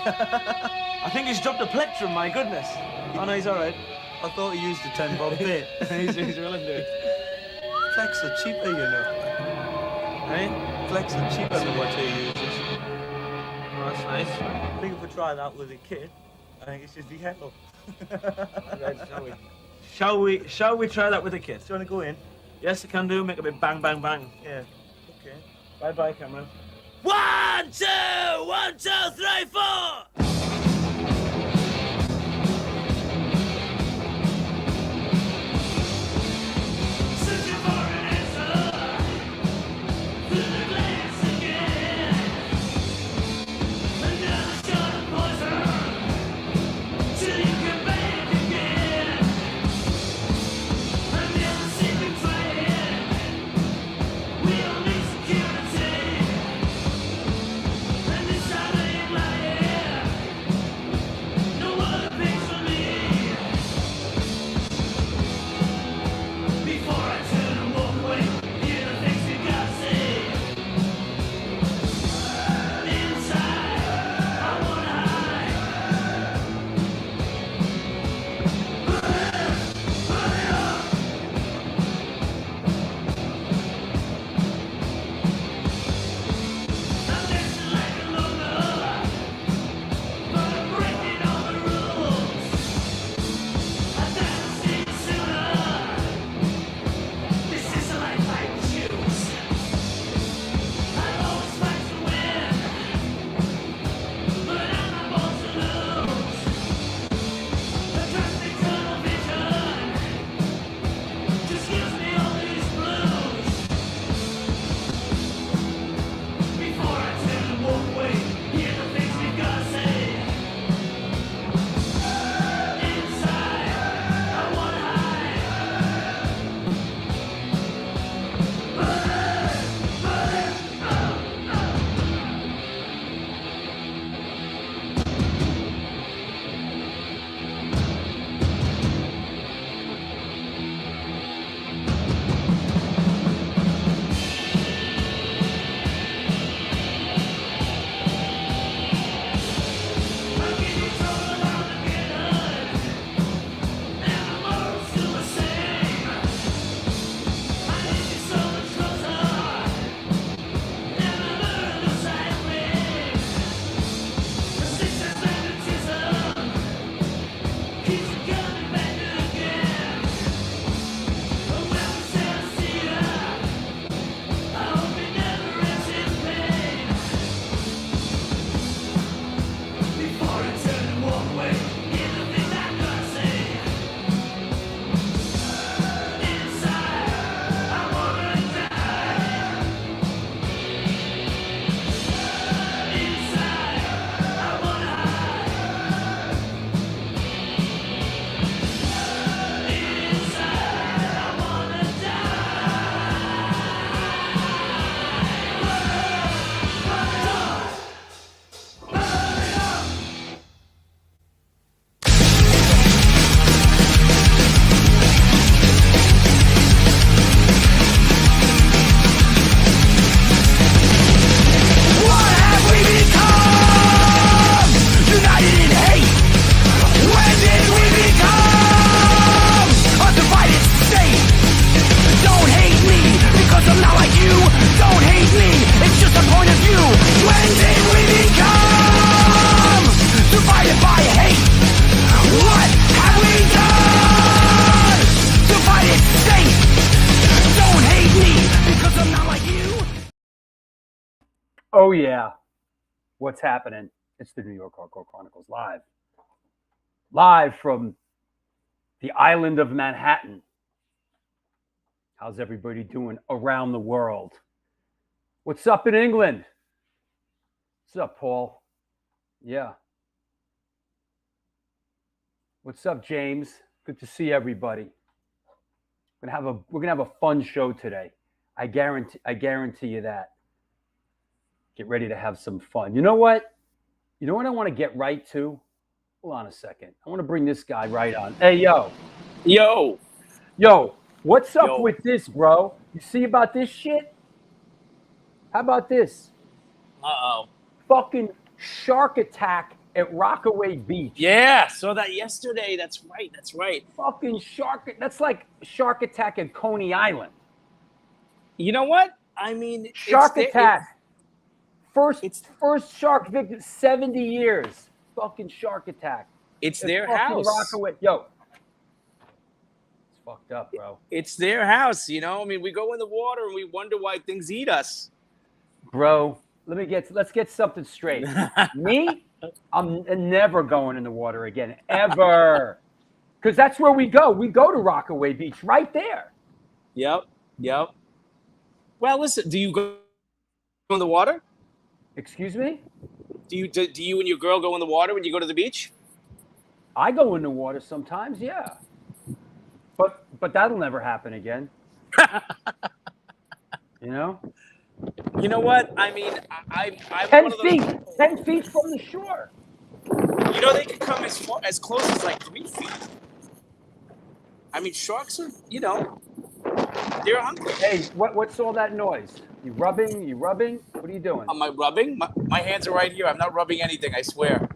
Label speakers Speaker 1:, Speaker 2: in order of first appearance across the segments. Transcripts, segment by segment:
Speaker 1: I think he's dropped a plectrum, my goodness. Oh, no, he's all right.
Speaker 2: I thought he used a 10-bob bit.
Speaker 1: he's willing to.
Speaker 2: Flex are cheaper, you know.
Speaker 1: Hey?
Speaker 2: Flex are cheaper than what he uses.
Speaker 1: Oh, that's nice.
Speaker 2: I think if we try that with a kid, I think it's just the hello.
Speaker 1: Right, shall we try that with the kids?
Speaker 2: Do you want to go in?
Speaker 1: Yes, I can do. Make a bit bang, bang, bang.
Speaker 2: Yeah. Okay.
Speaker 1: Bye-bye, Cameron. 1, 2, 1, 2, 3, 4!
Speaker 3: Oh, yeah. What's happening? It's the New York Hardcore Chronicles live. Live from the island of Manhattan. How's everybody doing around the world? What's up in England? What's up, Paul? Yeah. What's up, James? Good to see everybody. We're gonna have a fun show today. I guarantee you that. Get ready to have some fun. You know what? You know what I want to get right to? Hold on a second. I want to bring this guy right on. Hey, yo. Yo, what's up with this, bro? You see about this shit? How about this?
Speaker 4: Uh-oh.
Speaker 3: Fucking shark attack at Rockaway Beach.
Speaker 1: Yeah, saw that yesterday. That's right. That's right.
Speaker 3: Fucking shark. That's like shark attack at Coney Island.
Speaker 1: You know what? I mean,
Speaker 3: Shark attack. First shark victim, 70 years. Fucking shark attack.
Speaker 1: It's their house.
Speaker 3: Rockaway. Yo. It's fucked up, bro.
Speaker 1: It's their house, you know? I mean, we go in the water and we wonder why things eat us.
Speaker 3: Bro, let's get something straight. Me, I'm never going in the water again, ever. Because that's where we go. We go to Rockaway Beach, right there.
Speaker 1: Yep. Well, listen, do you go in the water?
Speaker 3: Excuse me?
Speaker 1: Do you and your girl go in the water when you go to the beach?
Speaker 3: I go in the water sometimes, yeah. But that'll never happen again. You know?
Speaker 1: You know what? I mean, I'm
Speaker 3: 10 feet. 10 feet from the shore.
Speaker 1: You know, they can come as close as like 3 feet. I mean, sharks are, you know, they're hungry.
Speaker 3: Hey, what's all that noise? You rubbing? What are you doing?
Speaker 1: Am I rubbing? My hands are right here. I'm not rubbing anything, I swear.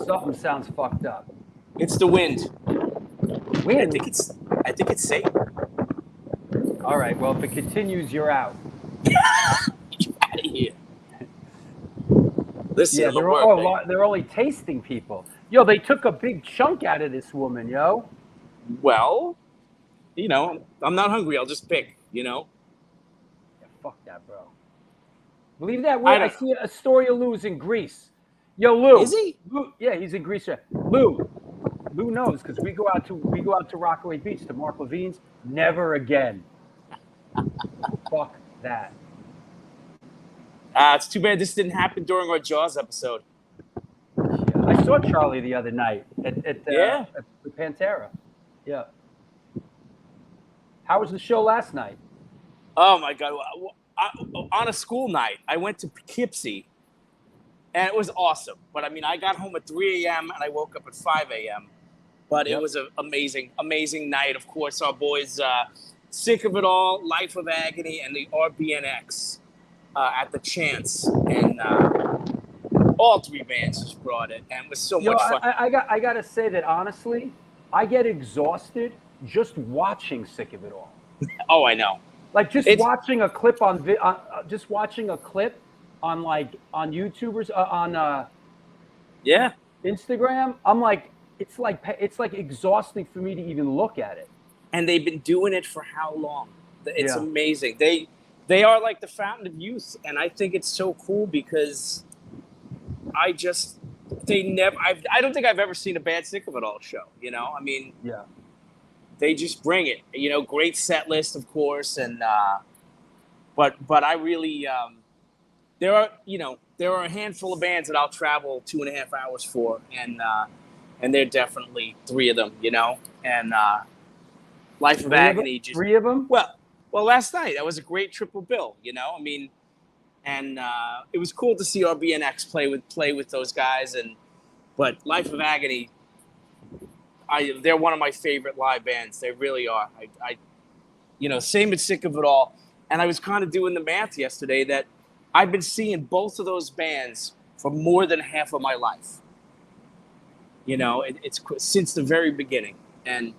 Speaker 3: Something sounds fucked up.
Speaker 1: It's the wind.
Speaker 3: Wind?
Speaker 1: I think it's safe.
Speaker 3: All right, well, if it continues, you're out.
Speaker 1: Get out of here. Listen,
Speaker 3: yeah, they're only tasting people. Yo, they took a big chunk out of this woman, yo.
Speaker 1: Well, you know, I'm not hungry. I'll just pick, you know.
Speaker 3: Yeah, fuck that, bro. Believe that? I see a story of Lou's in Greece. Yo, Lou.
Speaker 1: Is he?
Speaker 3: Lou, yeah, he's in Greece. Lou knows because we go out to Rockaway Beach to Mark Levine's. Never again. Fuck that.
Speaker 1: It's too bad this didn't happen during our Jaws episode.
Speaker 3: Yeah, I saw Charlie the other night at the Pantera. Yeah. How was the show last night?
Speaker 1: Oh my God! On a school night, I went to Poughkeepsie, and it was awesome. But I mean, I got home at 3 a.m. and I woke up at 5 a.m. But It was an amazing night. Of course, our boys, Sick of It All, Life of Agony, and the RBNX at the Chance, and all three bands just brought it, and it was so much fun.
Speaker 3: I gotta say that honestly, I get exhausted just watching Sick of It All.
Speaker 1: Oh, I know.
Speaker 3: Like watching a clip on like on YouTubers on Instagram. I'm like, it's like exhausting for me to even look at it.
Speaker 1: And they've been doing it for how long? It's amazing. They are like the fountain of youth, and I think it's so cool because I don't think I've ever seen a bad Sick of It All show. You know, I mean, they just bring it. You know, great set list, of course, and but I really there are a handful of bands that I'll travel 2.5 hours for, and they're definitely three of them. You know, and Life of Agony.
Speaker 3: Three of them?
Speaker 1: Well, last night that was a great triple bill. You know, I mean, and it was cool to see RBNX play with those guys, but Life of Agony. They're one of my favorite live bands. They really are. Same with Sick of It All. And I was kind of doing the math yesterday that I've been seeing both of those bands for more than half of my life. You know, it's since the very beginning. And,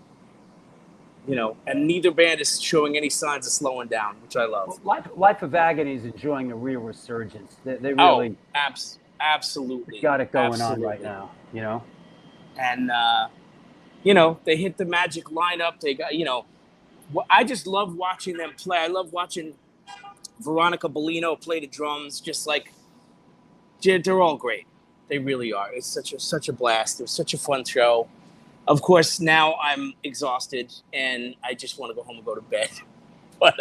Speaker 1: and neither band is showing any signs of slowing down, which I love.
Speaker 3: Well, Life of Agony is enjoying a real resurgence. They really
Speaker 1: absolutely
Speaker 3: got it going on right now, you know?
Speaker 1: And, they hit the magic lineup. They got, I just love watching them play. I love watching Veronica Bellino play the drums. Just like, they're all great. They really are. It's such a blast. It was such a fun show. Of course, now I'm exhausted and I just want to go home and go to bed. But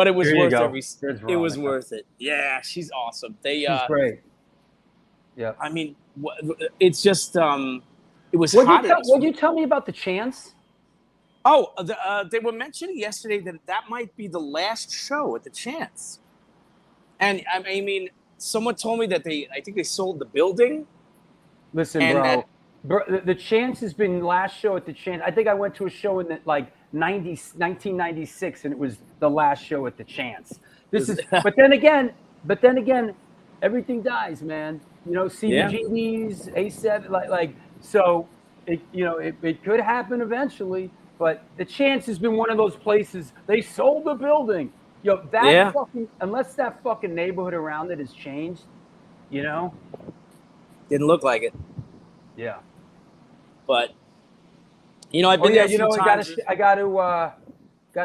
Speaker 1: it was worth it. Yeah, she's awesome. She's
Speaker 3: great. Yeah.
Speaker 1: I mean, it's just. It was
Speaker 3: hot. What did you tell me about the Chance?
Speaker 1: Oh, they were mentioning yesterday that might be the last show at the Chance. And I mean, someone told me that I think they sold the building.
Speaker 3: Listen, bro, the Chance has been last show at the Chance. I think I went to a show in 1996, and it was the last show at the Chance. But then again, Everything dies, man. You know, CBGBs, A7, so. It could happen eventually, but the chance has been one of those places. They sold the building. Unless that fucking neighborhood around it has changed,
Speaker 1: Didn't look like it.
Speaker 3: Yeah.
Speaker 1: But I've been there a few times.
Speaker 3: I got to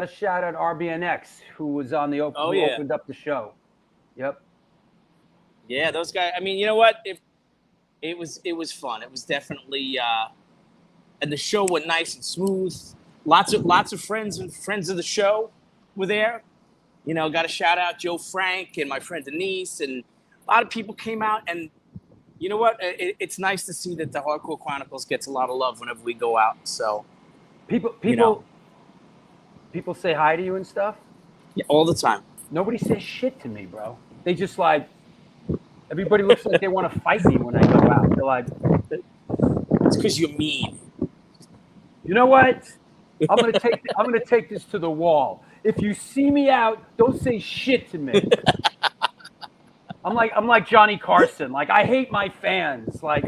Speaker 3: shout out RBNX, who was on the who opened up the show. Yep.
Speaker 1: Yeah, those guys. I mean, you know what? It was fun. It was definitely. And the show went nice and smooth. Lots of friends of the show were there. Got to shout out Joe Frank and my friend Denise, and a lot of people came out. And you know what? It's nice to see that the Hardcore Chronicles gets a lot of love whenever we go out. So people say hi to you and stuff. Yeah, all the time.
Speaker 3: Nobody says shit to me, bro. They just everybody looks like they want to fight me when I go out. They're like,
Speaker 1: it's because you're mean.
Speaker 3: You know what? I'm gonna take this to the wall. If you see me out, don't say shit to me. I'm like Johnny Carson. Like, I hate my fans. Like,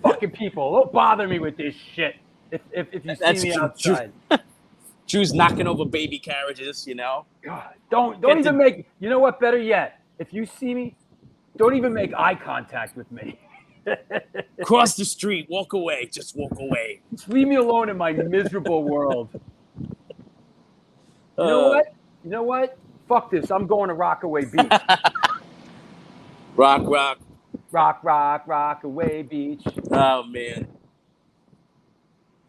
Speaker 3: fucking people, don't bother me with this shit. If you see me outside,
Speaker 1: Drew's knocking over baby carriages.
Speaker 3: God, don't even make. You know what? Better yet, if you see me, don't even make eye contact with me.
Speaker 1: Cross the street, walk away, just walk away.
Speaker 3: Just leave me alone in my miserable world. You know what? Fuck this. I'm going to Rockaway Beach.
Speaker 1: Rockaway
Speaker 3: Beach.
Speaker 1: Oh, man.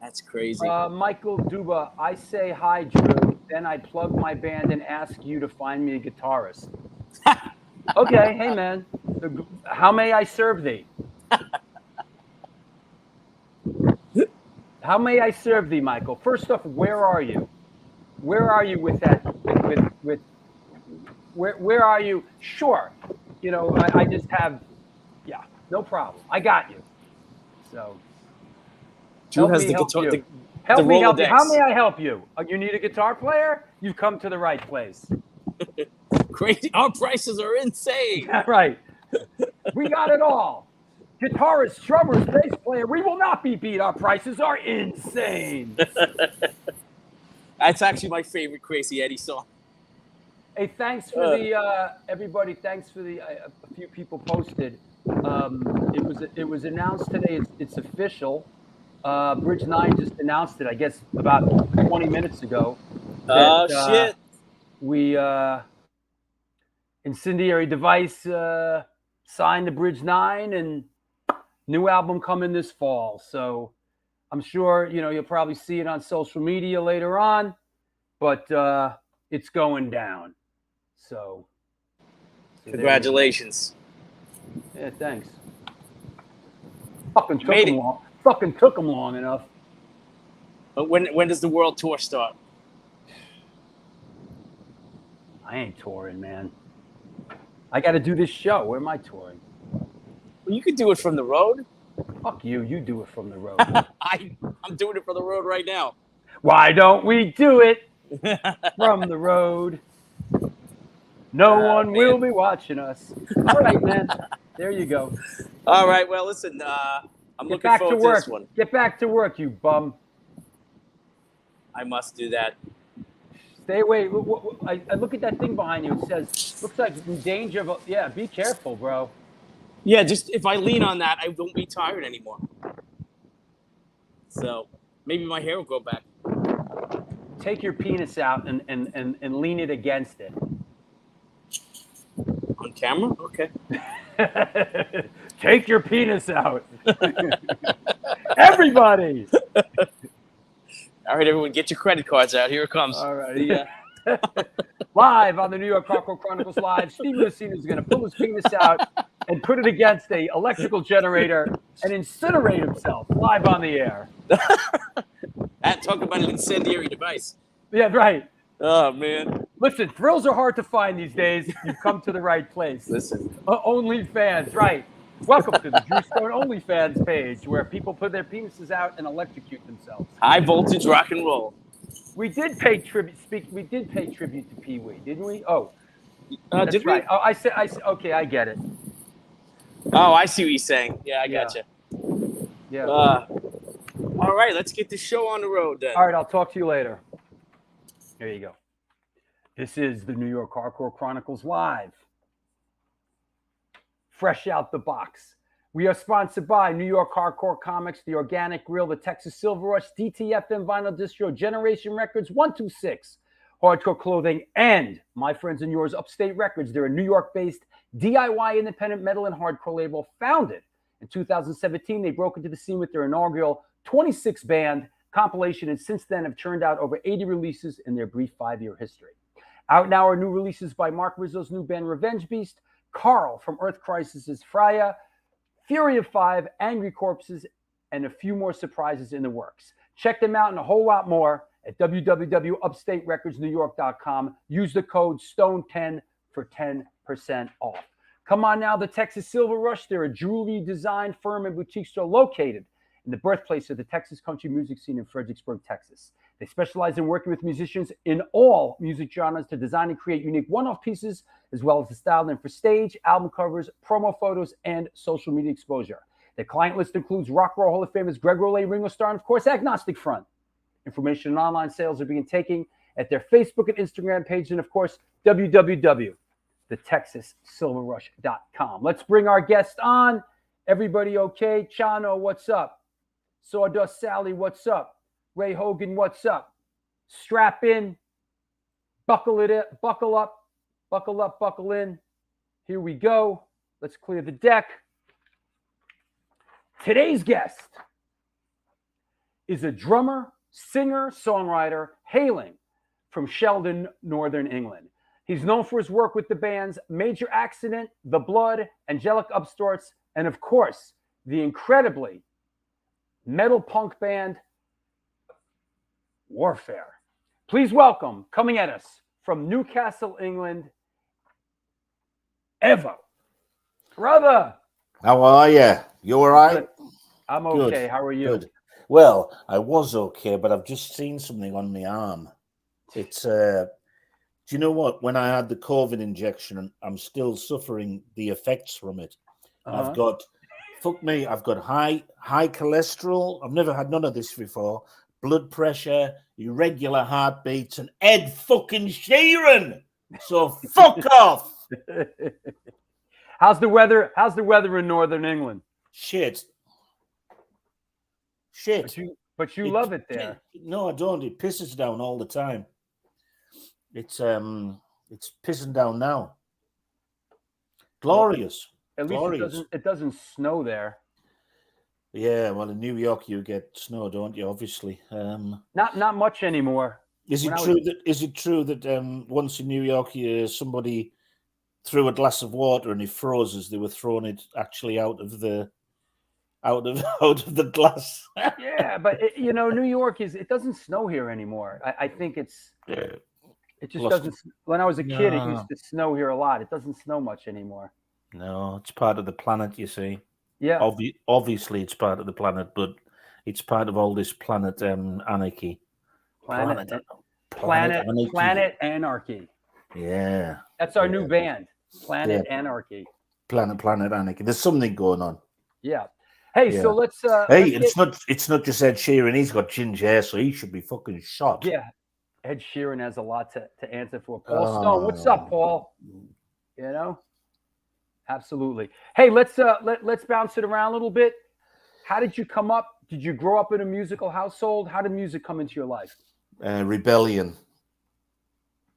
Speaker 1: That's crazy.
Speaker 3: Michael Duba, I say hi, Drew. Then I plug my band and ask you to find me a guitarist. Okay, hey, man. How may I serve thee? How may I serve thee, Michael? First off, where are you? Where are you with that? Where are you? Sure. I just have, no problem. I got you. So,
Speaker 1: Drew has the guitar.
Speaker 3: Help me. How may I help you? You need a guitar player? You've come to the right place.
Speaker 1: Crazy. Our prices are insane.
Speaker 3: Right. We got it all. Guitarist, drummers, bass player, we will not be beat. Our prices are insane.
Speaker 1: That's actually my favorite Crazy Eddie song.
Speaker 3: Hey, thanks for everybody. Thanks for a few people posted. It was announced today. It's official. Bridge 9 just announced it, I guess, about 20 minutes ago.
Speaker 1: Shit.
Speaker 3: We Incendiary Device signed to Bridge 9, and new album coming this fall. So I'm sure, you'll probably see it on social media later on, but it's going down. So
Speaker 1: congratulations.
Speaker 3: Yeah, thanks. Fucking took them long enough.
Speaker 1: But when does the world tour start?
Speaker 3: I ain't touring, man. I got to do this show. Where am I touring?
Speaker 1: Well, you could do it from the road.
Speaker 3: Fuck you. You do it from the road.
Speaker 1: I'm doing it from the road right now.
Speaker 3: Why don't we do it from the road? No one will be watching us. All right, man. There you go.
Speaker 1: All right. Well, listen, I'm looking forward to this one.
Speaker 3: Get back to work, you bum.
Speaker 1: I must do that.
Speaker 3: Stay away. I look at that thing behind you. It says, looks like in danger of, be careful, bro.
Speaker 1: Yeah, just if I lean on that, I won't be tired anymore. So maybe my hair will grow back.
Speaker 3: Take your penis out and lean it against it.
Speaker 1: On camera? Okay.
Speaker 3: Take your penis out. Everybody.
Speaker 1: All right, everyone, get your credit cards out. Here it comes.
Speaker 3: All right. Yeah. Live on the New York Hardcore Chronicles Live, Steve Messina is going to pull his penis out and put it against a electrical generator and incinerate himself live on the air.
Speaker 1: Talk about an incendiary device.
Speaker 3: Yeah, right.
Speaker 1: Oh, man.
Speaker 3: Listen, thrills are hard to find these days. You've come to the right place.
Speaker 1: Listen.
Speaker 3: OnlyFans, right. Welcome to the Drew Stone OnlyFans page, where people put their penises out and electrocute themselves.
Speaker 1: High voltage rock and roll.
Speaker 3: We did pay tribute. We did pay tribute to Pee Wee, didn't we? Oh, That's
Speaker 1: Did
Speaker 3: right.
Speaker 1: we?
Speaker 3: Oh, I said. Okay, I get it.
Speaker 1: Oh, I see what you're saying. Yeah, I
Speaker 3: Yeah.
Speaker 1: gotcha.
Speaker 3: Yeah.
Speaker 1: All right, let's get the show on the road then.
Speaker 3: All right, I'll talk to you later. There you go. This is the New York Hardcore Chronicles Live. Fresh out the box. We are sponsored by New York Hardcore Comics, The Organic Grill, the Texas Silver Rush, DTFM Vinyl Distro, Generation Records, 126, Hardcore Clothing, and my friends and yours, Upstate Records. They're a New York-based DIY independent metal and hardcore label founded in 2017. They broke into the scene with their inaugural 26-band compilation, and since then have churned out over 80 releases in their brief 5-year history. Out now are new releases by Mark Rizzo's new band Revenge Beast, Carl from Earth Crisis's Freya, Fury of Five, Angry Corpses, and a few more surprises in the works. Check them out and a whole lot more at www.upstaterecordsnewyork.com. Use the code STONE10 for 10% off. Come on now, the Texas Silver Rush. They're a jewelry design firm and boutique store located in the birthplace of the Texas country music scene in Fredericksburg, Texas. They specialize in working with musicians in all music genres to design and create unique one-off pieces, as well as to style them for stage, album covers, promo photos, and social media exposure. Their client list includes Rock and Roll Hall of Famers Greg Rolle, Ringo Starr, and of course, Agnostic Front. Information and online sales are being taken at their Facebook and Instagram page, and of course, www.thetexassilverrush.com. Let's bring our guest on. Everybody okay? Chano, what's up? Sawdust Sally, what's up? Ray Hogan, what's up? Strap in, buckle up, buckle in. Here we go. Let's clear the deck. Today's guest is a drummer, singer, songwriter hailing from Sheldon, Northern England. He's known for his work with the bands Major Accident, The Blood, Angelic Upstarts, and of course, the incredibly metal punk band Warfare. Please welcome, coming at us from Newcastle, England, Evo. Brother.
Speaker 4: How are you? You all right?
Speaker 3: I'm okay. Good. How are you?
Speaker 4: Good. Well, I was okay, but I've just seen something on my arm. It's, do you know what? When I had the COVID injection, I'm still suffering the effects from it. I've got, I've got high cholesterol. I've never had none of this before. Blood pressure, irregular heartbeats, and Ed fucking Sheeran. So fuck off.
Speaker 3: How's the weather? How's the weather in Northern England?
Speaker 4: Shit.
Speaker 3: But you love it there.
Speaker 4: No, I don't. It pisses down all the time. It's pissing down now. Glorious.
Speaker 3: At least it doesn't snow there.
Speaker 4: Yeah, well, in New York you get snow, don't you? Obviously,
Speaker 3: not much anymore.
Speaker 4: Is it true that once in New York, somebody threw a glass of water and it froze as they were throwing it actually out of the glass?
Speaker 3: Yeah, but New York it doesn't snow here anymore. I think it just doesn't. When I was a kid, it used to snow here a lot. It doesn't snow much anymore.
Speaker 4: No, it's part of the planet, you see.
Speaker 3: Yeah.
Speaker 4: Obviously, it's part of the planet, but it's part of all this planet anarchy.
Speaker 3: Planet Anarchy.
Speaker 4: Yeah.
Speaker 3: That's our new band. Planet Anarchy.
Speaker 4: Planet Anarchy. There's something going on.
Speaker 3: Yeah. Hey, so let's.
Speaker 4: It's not just Ed Sheeran. He's got ginger hair, so he should be fucking shot.
Speaker 3: Yeah. Ed Sheeran has a lot to answer for. Paul Stone, what's up, Paul? Absolutely. Hey, let's bounce it around a little bit. How did you come up? Did you grow up in a musical household? How did music come into your life?
Speaker 4: Rebellion.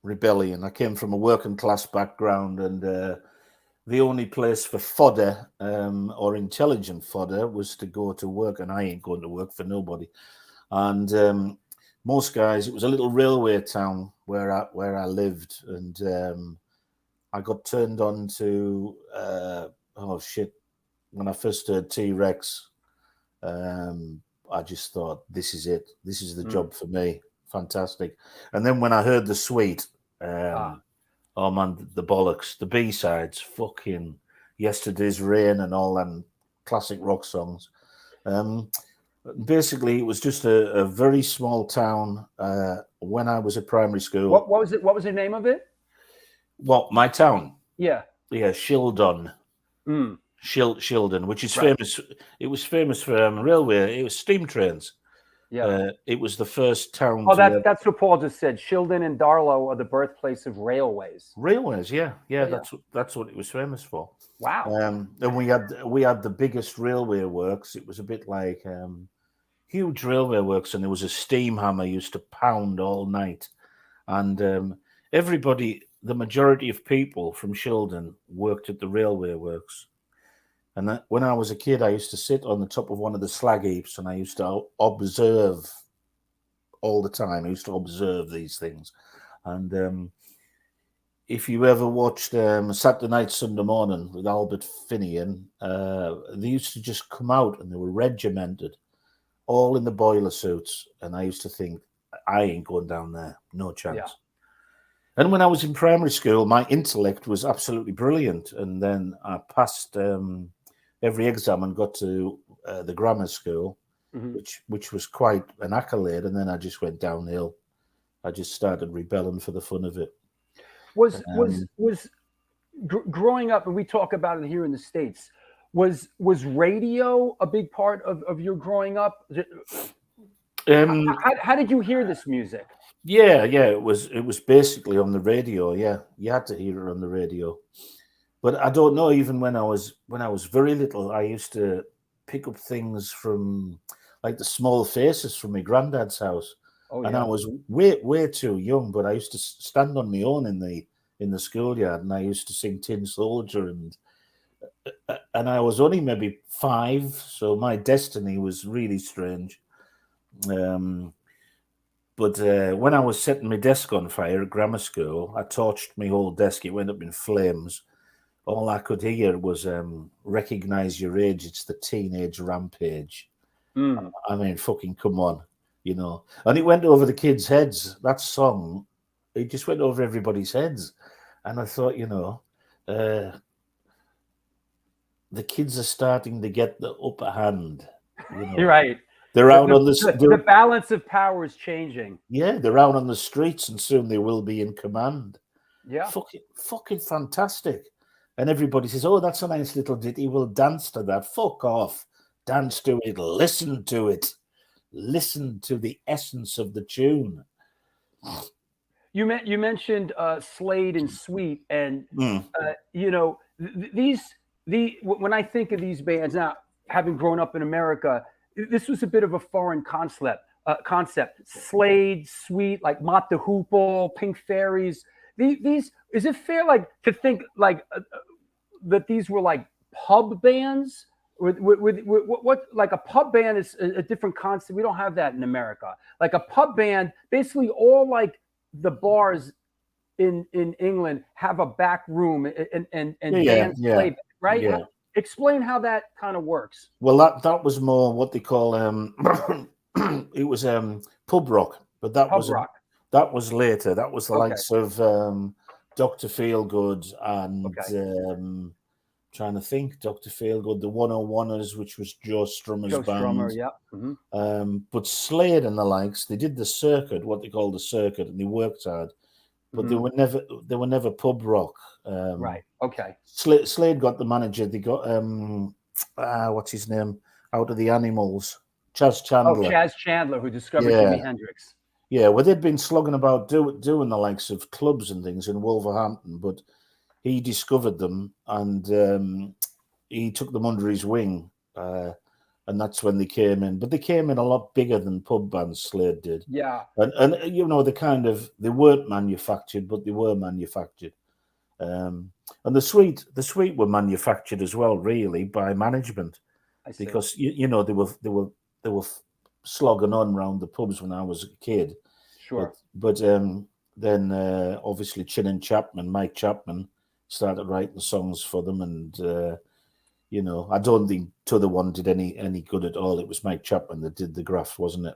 Speaker 4: I came from a working class background, and the only place for fodder or intelligent fodder was to go to work, and I ain't going to work for nobody. And most guys, it was a little railway town where I lived, and I got turned on to when I first heard T-Rex. I just thought, this is it. This is the job for me. Fantastic. And then when I heard the Sweet, oh man, the bollocks, the B-sides, fucking Yesterday's Rain and all them classic rock songs. Basically, it was just a very small town when I was at primary school.
Speaker 3: What was it? What was the name of it?
Speaker 4: What, my town?
Speaker 3: Yeah.
Speaker 4: Yeah, Shildon.
Speaker 3: Mm.
Speaker 4: Shildon, which is
Speaker 3: Right.
Speaker 4: famous. It was famous for railway. It was steam trains.
Speaker 3: Yeah.
Speaker 4: It was the first town
Speaker 3: Oh,
Speaker 4: to have
Speaker 3: that's what Paul just said. Shildon and Darlow are the birthplace of railways.
Speaker 4: railways. Yeah,
Speaker 3: Yeah.
Speaker 4: that's what it was famous for.
Speaker 3: Wow.
Speaker 4: And we had the biggest railway works. It was a bit like huge railway works, and there was a steam hammer used to pound all night, and everybody, the majority of people from Shildon worked at the railway works. And when I was a kid, I used to sit on the top of one of the slag heaps, and I used to observe all the time. I used to observe these things. And if you ever watched Saturday Night, Sunday Morning with Albert Finian, they used to just come out and they were regimented, all in the boiler suits. And I used to think, I ain't going down there. No chance.
Speaker 3: Yeah.
Speaker 4: And when I was in primary school, my intellect was absolutely brilliant. And then I passed every exam and got to the grammar school,
Speaker 3: Mhm.
Speaker 4: which was quite an accolade. And then I just went downhill. I just started rebelling for the fun of it.
Speaker 3: Was growing up, and we talk about it here in the States, was radio a big part of your growing up? How did you hear this music?
Speaker 4: Yeah, it was basically on the radio. Yeah, you had to hear it on the radio. But I don't know. Even when I was very little, I used to pick up things from like the Small Faces from my granddad's house.
Speaker 3: Oh,
Speaker 4: And
Speaker 3: yeah.
Speaker 4: I was way too young, but I used to stand on my own in the schoolyard, and I used to sing Tin Soldier, and I was only maybe 5, so my destiny was really strange. But when I was setting my desk on fire at grammar school, I torched my whole desk. It went up in flames. All I could hear was "Recognize Your Age." It's the Teenage Rampage.
Speaker 3: Mm.
Speaker 4: I mean, fucking come on, you know. And it went over the kids' heads. That song, it just went over everybody's heads. And I thought, you know, the kids are starting to get the upper hand. You know,
Speaker 3: You're right.
Speaker 4: they're out on the
Speaker 3: The balance of power is changing.
Speaker 4: yeah, they're out on the streets, and soon they will be in command.
Speaker 3: Yeah.
Speaker 4: Fucking fantastic. And everybody says, "Oh, that's a nice little ditty. We'll dance to that." Fuck off. Dance to it. Listen to it. Listen to the essence of the tune.
Speaker 3: You mentioned Slade and Sweet, and
Speaker 4: Mm.
Speaker 3: you know, when I think of these bands now, having grown up in America, this was a bit of a foreign concept. Slade, Sweet, like Mott the Hoople, Pink Fairies. These is it fair to think that these were like pub bands? With what like a pub band is a different concept. We don't have that in America. Like a pub band, basically all like the bars in England have a back room and bands play, right?
Speaker 4: Yeah.
Speaker 3: Explain how that kind of works.
Speaker 4: Well, that was more what they call it was pub rock, but that was later. That was the likes of Dr. Feelgood and trying to think, Dr. Feelgood, the 101ers, which was Joe Strummer's band.
Speaker 3: Yeah. Mm-hmm.
Speaker 4: But Slade and the likes, they did the circuit, what they call the circuit, and they worked hard. But they were never pub rock.
Speaker 3: Right. Okay.
Speaker 4: Slade got the manager. They got what's his name out of the Animals, Chaz Chandler.
Speaker 3: Oh, Chaz Chandler, who discovered Jimi Hendrix.
Speaker 4: Yeah, well, they'd been slogging about doing the likes of clubs and things in Wolverhampton, but he discovered them and he took them under his wing, and that's when they came in. But they came in a lot bigger than pub bands, Slade did.
Speaker 3: Yeah.
Speaker 4: And you know, they weren't manufactured, but they were manufactured. And the Sweet were manufactured as well, really, by management, because you know they were slogging on around the pubs when I was a kid.
Speaker 3: Sure.
Speaker 4: But then obviously Mike Chapman started writing songs for them, and you know, I don't think T'other One did any good at all. It was Mike Chapman that did the graph, wasn't it?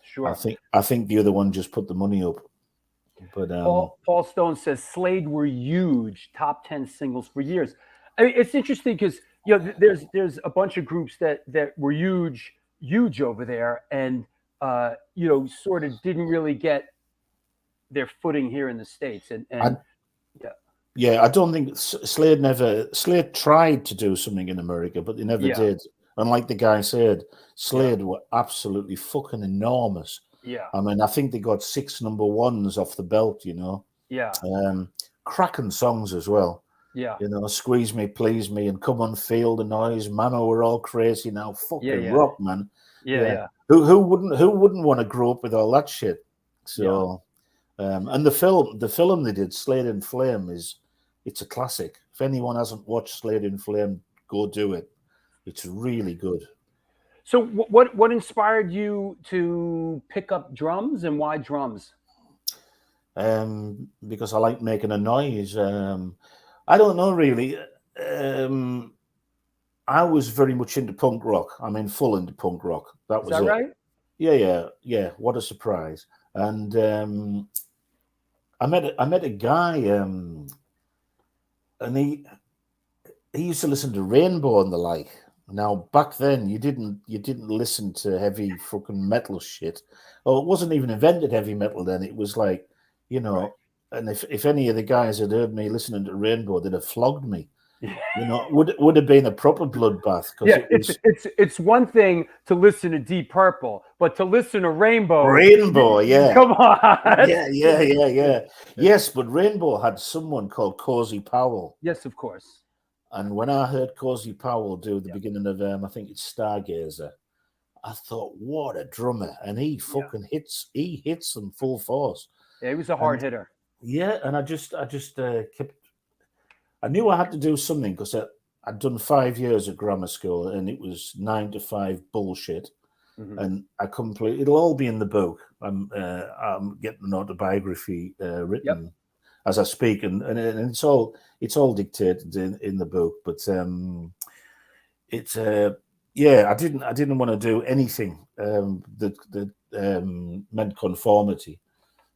Speaker 3: Sure.
Speaker 4: I think the other one just put the money up. But
Speaker 3: Paul Stone says Slade were huge, top 10 singles for years. I mean, it's interesting because you know there's a bunch of groups that were huge over there, and you know, sort of didn't really get their footing here in the States. And
Speaker 4: Yeah, I don't think Slade tried to do something in America, but they never
Speaker 3: Yeah.
Speaker 4: did. And like the guy said, Slade
Speaker 3: Yeah.
Speaker 4: were absolutely fucking enormous.
Speaker 3: Yeah.
Speaker 4: I mean, I think they got 6 number ones off the belt, you know.
Speaker 3: Yeah.
Speaker 4: Cracking songs as well.
Speaker 3: Yeah.
Speaker 4: You know, Squeeze Me, Please Me, and Come on, Feel the Noise. Mama, we're all crazy now. Fucking
Speaker 3: Yeah.
Speaker 4: rock, man.
Speaker 3: Yeah. Yeah.
Speaker 4: Who wouldn't want to grow up with all that shit?
Speaker 3: Yeah.
Speaker 4: So and the film they did, Slade in Flame, it's a classic. If anyone hasn't watched Slade in Flame, go do it. It's really good.
Speaker 3: So what inspired you to pick up drums, and why drums?
Speaker 4: Because I like making a noise. I don't know really. I was very much into punk rock. I mean, full into punk rock. That
Speaker 3: Is
Speaker 4: was
Speaker 3: that
Speaker 4: it.
Speaker 3: right?
Speaker 4: Yeah. What a surprise! And I met a guy, and he used to listen to Rainbow and the like. Now back then, you didn't listen to heavy fucking metal shit. Oh, it wasn't even invented heavy metal then. It was like, you know,
Speaker 3: Right.
Speaker 4: and if any of the guys had heard me listening to Rainbow, they'd have flogged me.
Speaker 3: Yeah.
Speaker 4: You know, would have been a proper bloodbath because
Speaker 3: Yeah,
Speaker 4: it was
Speaker 3: it's one thing to listen to Deep Purple, but to listen to Rainbow,
Speaker 4: Rainbow. Yeah,
Speaker 3: come on.
Speaker 4: yeah. Yes, but Rainbow had someone called Cozy Powell.
Speaker 3: Yes, of course.
Speaker 4: And when I heard Cozy Powell do the
Speaker 3: Yeah.
Speaker 4: beginning of I think it's Stargazer, I thought, what a drummer! And he fucking hits them full force.
Speaker 3: Yeah, he was a hard hitter.
Speaker 4: Yeah, and I just kept. I knew I had to do something because I'd done 5 years at grammar school, and it was 9 to 5 bullshit.
Speaker 3: Mhm.
Speaker 4: And I completely. It'll all be in the book. I'm getting an autobiography written as I speak, and it's all dictated in the book. But it's I didn't want to do anything that meant conformity.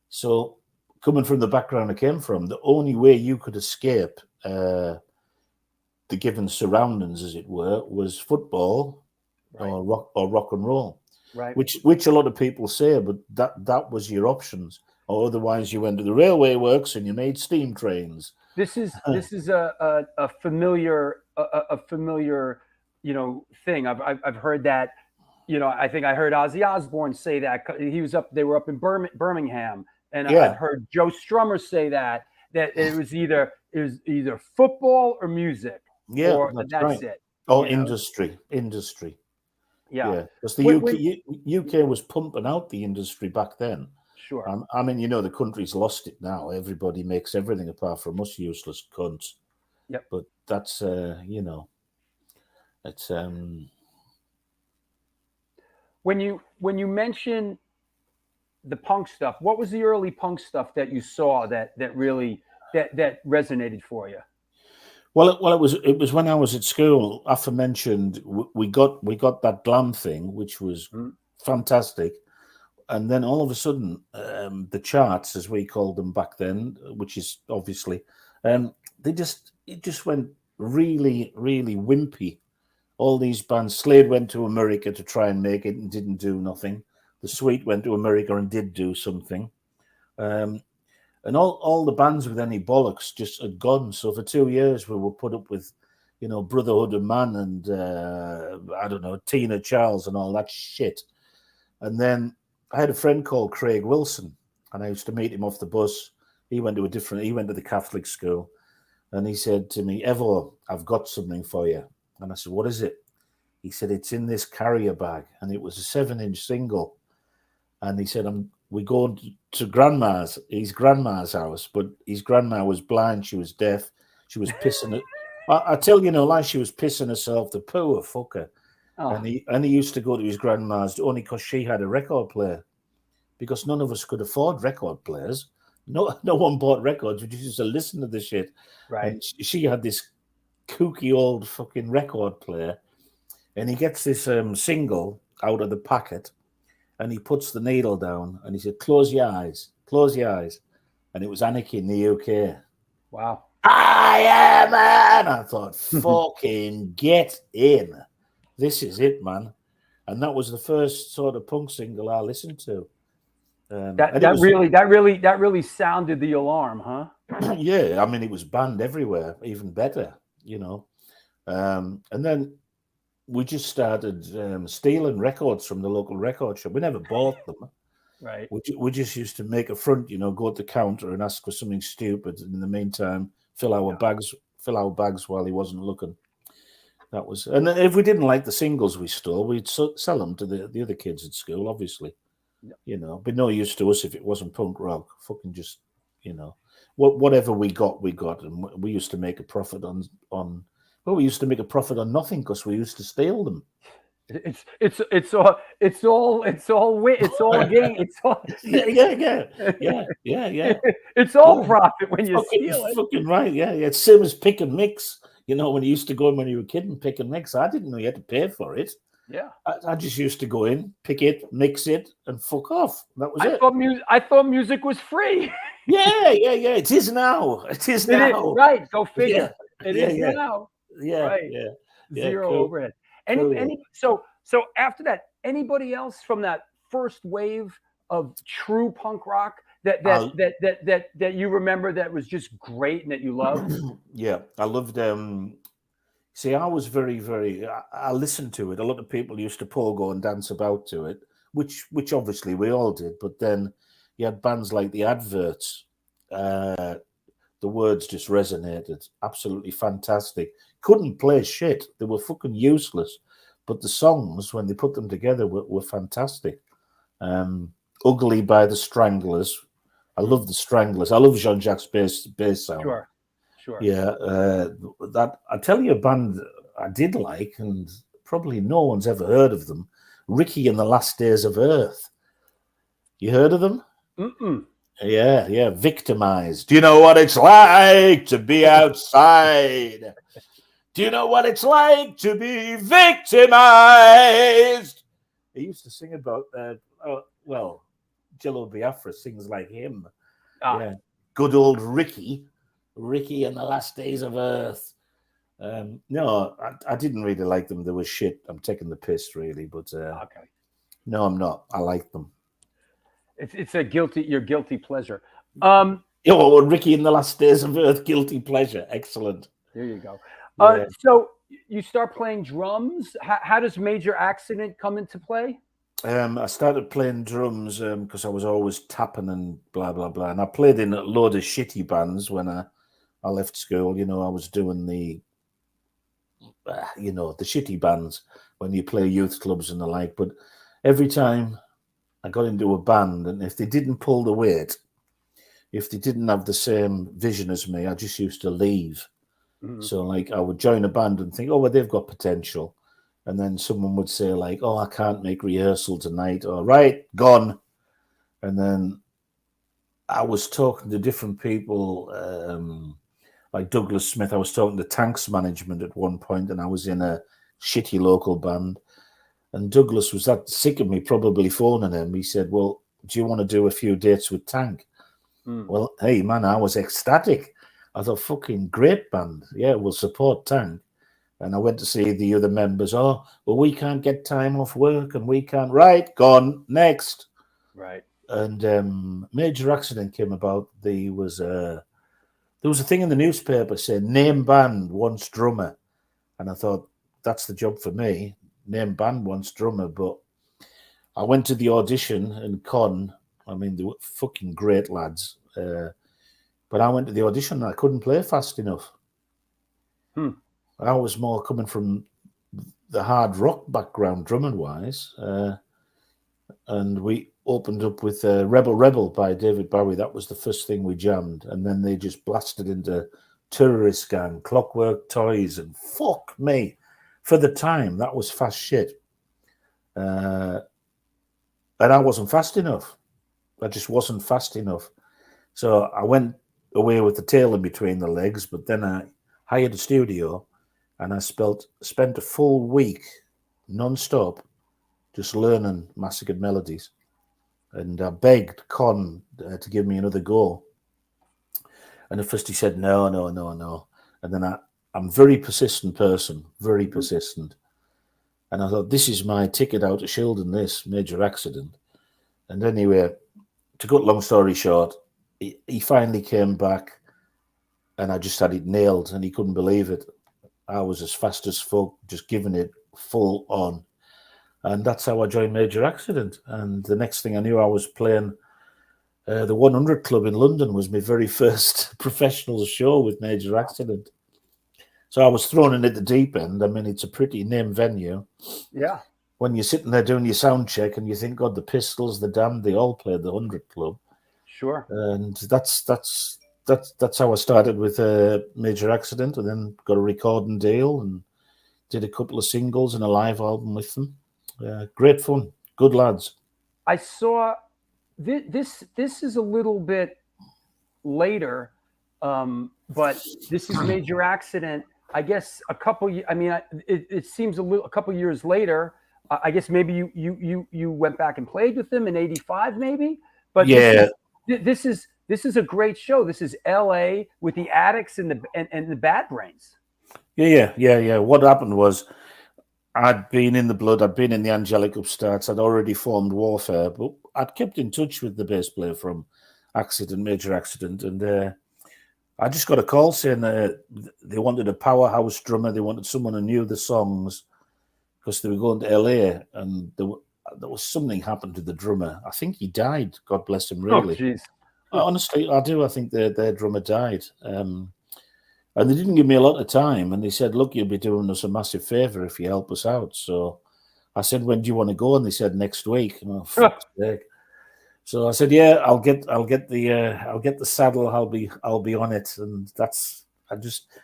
Speaker 4: So coming from the background I came from, the only way you could escape the given surroundings, as it were, was football or rock and roll.
Speaker 3: Right.
Speaker 4: Which a lot of people say, but that was your options. Or otherwise you went to the railway works and you made steam trains.
Speaker 3: This is a familiar thing. I've heard that. I think I heard Ozzy Osbourne say that. They were up in Birmingham, and I've heard Joe Strummer say that it was either football or music.
Speaker 4: Yeah,
Speaker 3: or
Speaker 4: that's
Speaker 3: that's
Speaker 4: right.
Speaker 3: it.
Speaker 4: Or industry.
Speaker 3: Yeah.
Speaker 4: Because the UK was pumping out the industry back then.
Speaker 3: Sure.
Speaker 4: I mean, the country's lost it now. Everybody makes everything apart from us useless cunts.
Speaker 3: Yep.
Speaker 4: But that's it's
Speaker 3: When you mention the punk stuff, what was the early punk stuff that you saw that really that resonated for you?
Speaker 4: Well, it was when I was at school. Aforementioned, we got that glam thing, which was fantastic, and then all of a sudden, the charts, as we called them back then, which is obviously, it just went really, really wimpy. All these bands. Slade went to America to try and make it and didn't do nothing. The Sweet went to America and did do something. And all the bands with any bollocks just had gone. So for 2 years, we were put up with, Brotherhood of Man and, I don't know, Tina Charles and all that shit. And then I had a friend called Craig Wilson, and I used to meet him off the bus. He went to the Catholic school. And he said to me, Evo, I've got something for you. And I said, what is it? He said, it's in this carrier bag. And it was a 7-inch single. And he said, we go to his grandma's house, but his grandma was blind. She was deaf. She was pissing. I tell you, like she was pissing herself, the poor fucker. Oh. And he used to go to his grandma's only because she had a record player, because none of us could afford record players. No one bought records. We just used to listen to the shit.
Speaker 3: Right.
Speaker 4: And she had this kooky old fucking record player, and he gets this single out of the packet, and he puts the needle down, and he said, close your eyes, and it was Anarchy in the UK.
Speaker 3: Wow.
Speaker 4: I am man. I thought, fucking get in, this is it, man. And that was the first sort of punk single I listened to.
Speaker 3: That really sounded the alarm, huh?
Speaker 4: Yeah, I mean, it was banned everywhere, even better, and then we just started stealing records from the local record shop. We never bought them.
Speaker 3: Right.
Speaker 4: We just used to make a front, go to the counter and ask for something stupid. And in the meantime, fill our bags while he wasn't looking. That was, and if we didn't like the singles we stole, we'd sell them to the other kids at school, obviously. But no use to us if it wasn't punk rock. Fucking just, whatever we got, and we used to make a profit on. Well, we used to make a profit on nothing because we used to steal them.
Speaker 3: It's all gain. It's all
Speaker 4: yeah.
Speaker 3: It's all profit when you steal it.
Speaker 4: Fucking right, yeah. It's same as pick and mix. When you used to go in when you were a kid and pick and mix, I didn't know you had to pay for it.
Speaker 3: Yeah,
Speaker 4: I just used to go in, pick it, mix it, and fuck off. That was it.
Speaker 3: I thought music was free.
Speaker 4: Yeah. It is now. It is now.
Speaker 3: Right. Go figure. It is now.
Speaker 4: Yeah.
Speaker 3: Right.
Speaker 4: Yeah.
Speaker 3: Zero overhead. So after that, anybody else from that first wave of true punk rock that you remember that was just great and that you loved?
Speaker 4: Yeah, I loved. See, I was very, very. I listened to it. A lot of people used to pogo and dance about to it, which obviously we all did. But then you had bands like the Adverts. The words just resonated. Absolutely fantastic. Couldn't play shit. They were fucking useless. But the songs, when they put them together, were fantastic. Ugly by the Stranglers. I love the Stranglers. I love Jean-Jacques' bass sound.
Speaker 3: Sure.
Speaker 4: Yeah. That I tell you, a band I did like, and probably no one's ever heard of them. Ricky and the Last Days of Earth. You heard of them?
Speaker 3: Mm-mm.
Speaker 4: Yeah. Victimized. Do you know what it's like to be outside? Do you know what it's like to be victimized? He used to sing about, Jello Biafra sings like him. Yeah. Good old Ricky and the Last Days of Earth. No, I didn't really like them. They were shit. I'm taking the piss, really. But
Speaker 3: okay.
Speaker 4: No, I'm not. I like them.
Speaker 3: It's your guilty pleasure.
Speaker 4: Ricky and the Last Days of Earth, guilty pleasure. Excellent.
Speaker 3: There you go.
Speaker 4: Yeah.
Speaker 3: So you start playing drums. How does Major Accident come into play?
Speaker 4: I started playing drums because I was always tapping and blah, blah, blah. And I played in a load of shitty bands when I left school. I was doing the shitty bands when you play youth clubs and the like. But every time I got into a band, and if they didn't pull the weight, if they didn't have the same vision as me, I just used to leave. Mm-hmm. So, like, I would join a band and think, they've got potential. And then someone would say, like, I can't make rehearsal tonight. Or, right, gone. And then I was talking to different people, like Douglas Smith. I was talking to Tanks Management at one point, and I was in a shitty local band. And Douglas was that sick of me probably phoning him. He said, well, do you want to do a few dates with Tank? Well, hey, man, I was ecstatic. I thought, fucking great band. Yeah, we'll support Tank. And I went to see the other members. We can't get time off work and we can't. Right, gone, next.
Speaker 3: Right.
Speaker 4: And Major Accident came about. There was a thing in the newspaper saying, name band wants drummer. And I thought, that's the job for me. Name band wants drummer. But I went to the audition in Con. I mean, they were fucking great lads. But I went to the audition and I couldn't play fast enough. I was more coming from the hard rock background, drumming-wise. And we opened up with Rebel Rebel by David Bowie. That was the first thing we jammed. And then they just blasted into Terrorist Gang, Clockwork Toys, and fuck me. For the time, that was fast shit. And I wasn't fast enough. I just wasn't fast enough. So I went away with the tail in between the legs, but then I hired a studio and I spent a full week non-stop just learning Massacred Melodies. And I begged Con to give me another go. And at first he said, no. And then I'm a very persistent person, very persistent. And I thought, this is my ticket out of Shildon, this Major Accident. And anyway, to cut long story short, he finally came back, and I just had it nailed, and he couldn't believe it. I was as fast as fuck, just giving it full on. And that's how I joined Major Accident. And the next thing I knew, I was playing the 100 Club in London was my very first professional show with Major Accident. So I was thrown in at the deep end. I mean, it's a pretty named venue.
Speaker 3: Yeah.
Speaker 4: When you're sitting there doing your sound check and you think, God, the Pistols, the Damned, they all played the 100 Club.
Speaker 3: Sure.
Speaker 4: And that's how I started with Major Accident, and then got a recording deal and did a couple of singles and a live album with them. Great fun, good lads.
Speaker 3: I saw this is a little bit later, but this is Major Accident. I guess a couple. I mean, it seems a couple years later. I guess maybe you went back and played with them in '85, maybe. But
Speaker 4: yeah,
Speaker 3: this is a great show. This is L.A. with the Addicts and the Bad Brains.
Speaker 4: Yeah. What happened was, I'd been in the Blood, I'd been in the Angelic Upstarts, I'd already formed Warfare, but I'd kept in touch with the bass player from Major Accident, and I just got a call saying they wanted a powerhouse drummer, they wanted someone who knew the songs, because they were going to LA, and there was something happened to the drummer. I think he died, God bless him, really.
Speaker 3: Oh, jeez.
Speaker 4: Honestly, I do. I think their drummer died. And they didn't give me a lot of time. And they said, look, you'll be doing us a massive favor if you help us out. So I said, when do you want to go? And they said, next week. And, oh, fuck's sake. So I said, yeah, I'll get the saddle. I'll be on it. And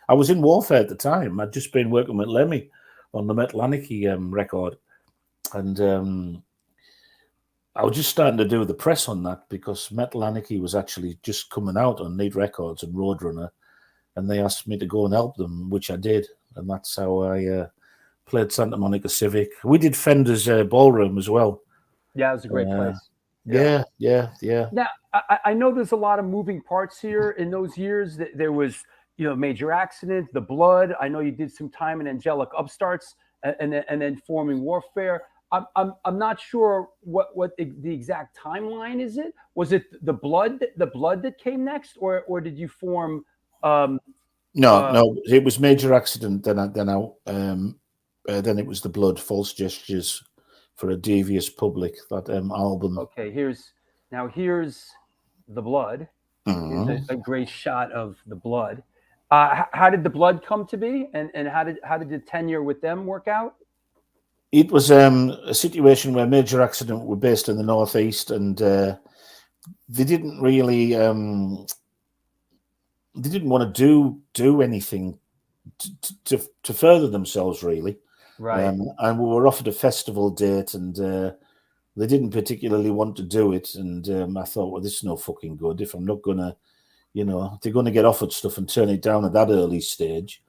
Speaker 4: I was in Warfare at the time. I'd just been working with Lemmy on the Metallica record. And I was just starting to do the press on that, because Metallica was actually just coming out on Neat Records and Roadrunner. And they asked me to go and help them, which I did. And that's how I played Santa Monica Civic. We did Fender's Ballroom as well.
Speaker 3: Yeah, it was a great place.
Speaker 4: Yeah.
Speaker 3: Now, I know there's a lot of moving parts here in those years. There was, Major Accident, The Blood. I know you did some time in Angelic Upstarts and then forming Warfare. I'm not sure what the exact timeline is. Was it the blood that came next, or did you form?
Speaker 4: No, it was Major Accident. Then it was The Blood, False Gestures for a Devious Public. That album.
Speaker 3: Okay, here's The Blood.
Speaker 4: Mm-hmm.
Speaker 3: Here's a great shot of The Blood. How did The Blood come to be, and how did the tenure with them work out?
Speaker 4: It was a situation where Major Accident were based in the Northeast, and they didn't really they didn't want to do anything to further themselves, really.
Speaker 3: Right.
Speaker 4: And we were offered a festival date, and they didn't particularly want to do it. And I thought, well, this is no fucking good. If I'm not gonna, they're going to get offered stuff and turn it down at that early stage.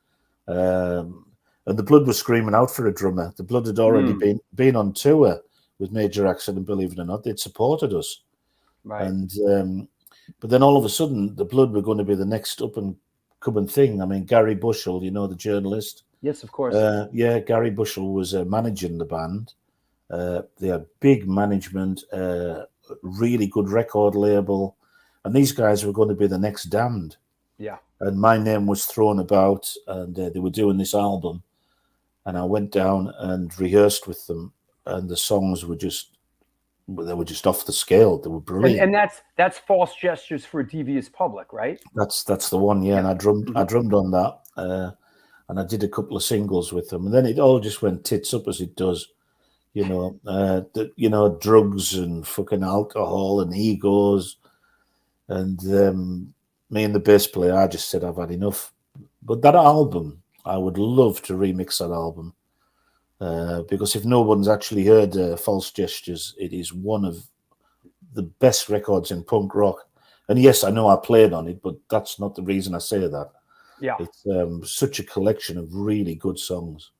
Speaker 4: And the Blood was screaming out for a drummer. The Blood had already been on tour with Major Accident, believe it or not. They'd supported us.
Speaker 3: Right.
Speaker 4: And but then all of a sudden, the Blood were going to be the next up and coming thing. I mean, Gary Bushell, the journalist.
Speaker 3: Yes, of course.
Speaker 4: Gary Bushell was managing the band. They had big management, really good record label, and these guys were going to be the next Damned.
Speaker 3: Yeah.
Speaker 4: And my name was thrown about, and they were doing this album. And I went down and rehearsed with them, and the songs were just off the scale. They were brilliant.
Speaker 3: And that's False Gestures for a Devious Public, right?
Speaker 4: That's the one, yeah. And I drummed on that, and I did a couple of singles with them, and then it all just went tits up as it does, drugs and fucking alcohol and egos, and me and the bass player, I just said I've had enough. But that album, I would love to remix that album, because if no one's actually heard False Gestures, it is one of the best records in punk rock. And yes, I know I played on it, but that's not the reason I say that.
Speaker 3: Yeah.
Speaker 4: It's such a collection of really good songs.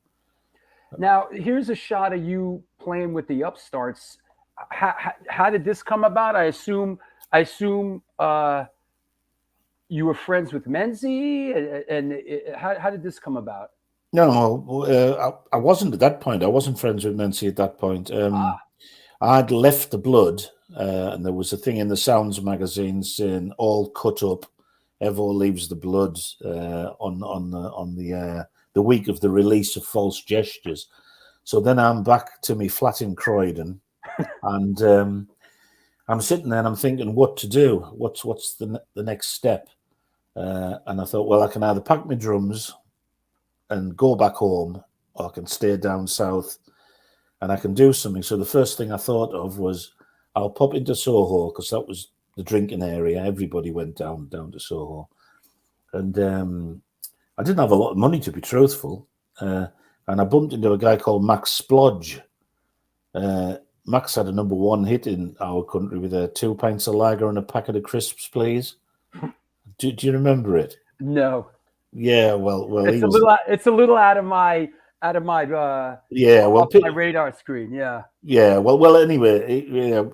Speaker 3: Now, here's a shot of you playing with the Upstarts. How did this come about? I assume you were friends with Menzie, and how did this come about?
Speaker 4: No, I wasn't at that point. I wasn't friends with Menzie at that point. I'd left the blood, and there was a thing in the Sounds magazine saying all cut up. Evo leaves the blood on the week of the release of False Gestures. So then I'm back to me flat in Croydon, and I'm sitting there and I'm thinking what to do. What's the next step? And I thought, well, I can either pack my drums and go back home, or I can stay down south and I can do something. So the first thing I thought of was I'll pop into Soho, because that was the drinking area. Everybody went down to Soho. And I didn't have a lot of money, to be truthful. And I bumped into a guy called Max Splodge. Max had a #1 hit in our country with 2 pints of lager and a packet of crisps, please. Do you remember it?
Speaker 3: No.
Speaker 4: Yeah, well,
Speaker 3: it's a little out of my off my radar screen.
Speaker 4: Yeah. Well. Anyway,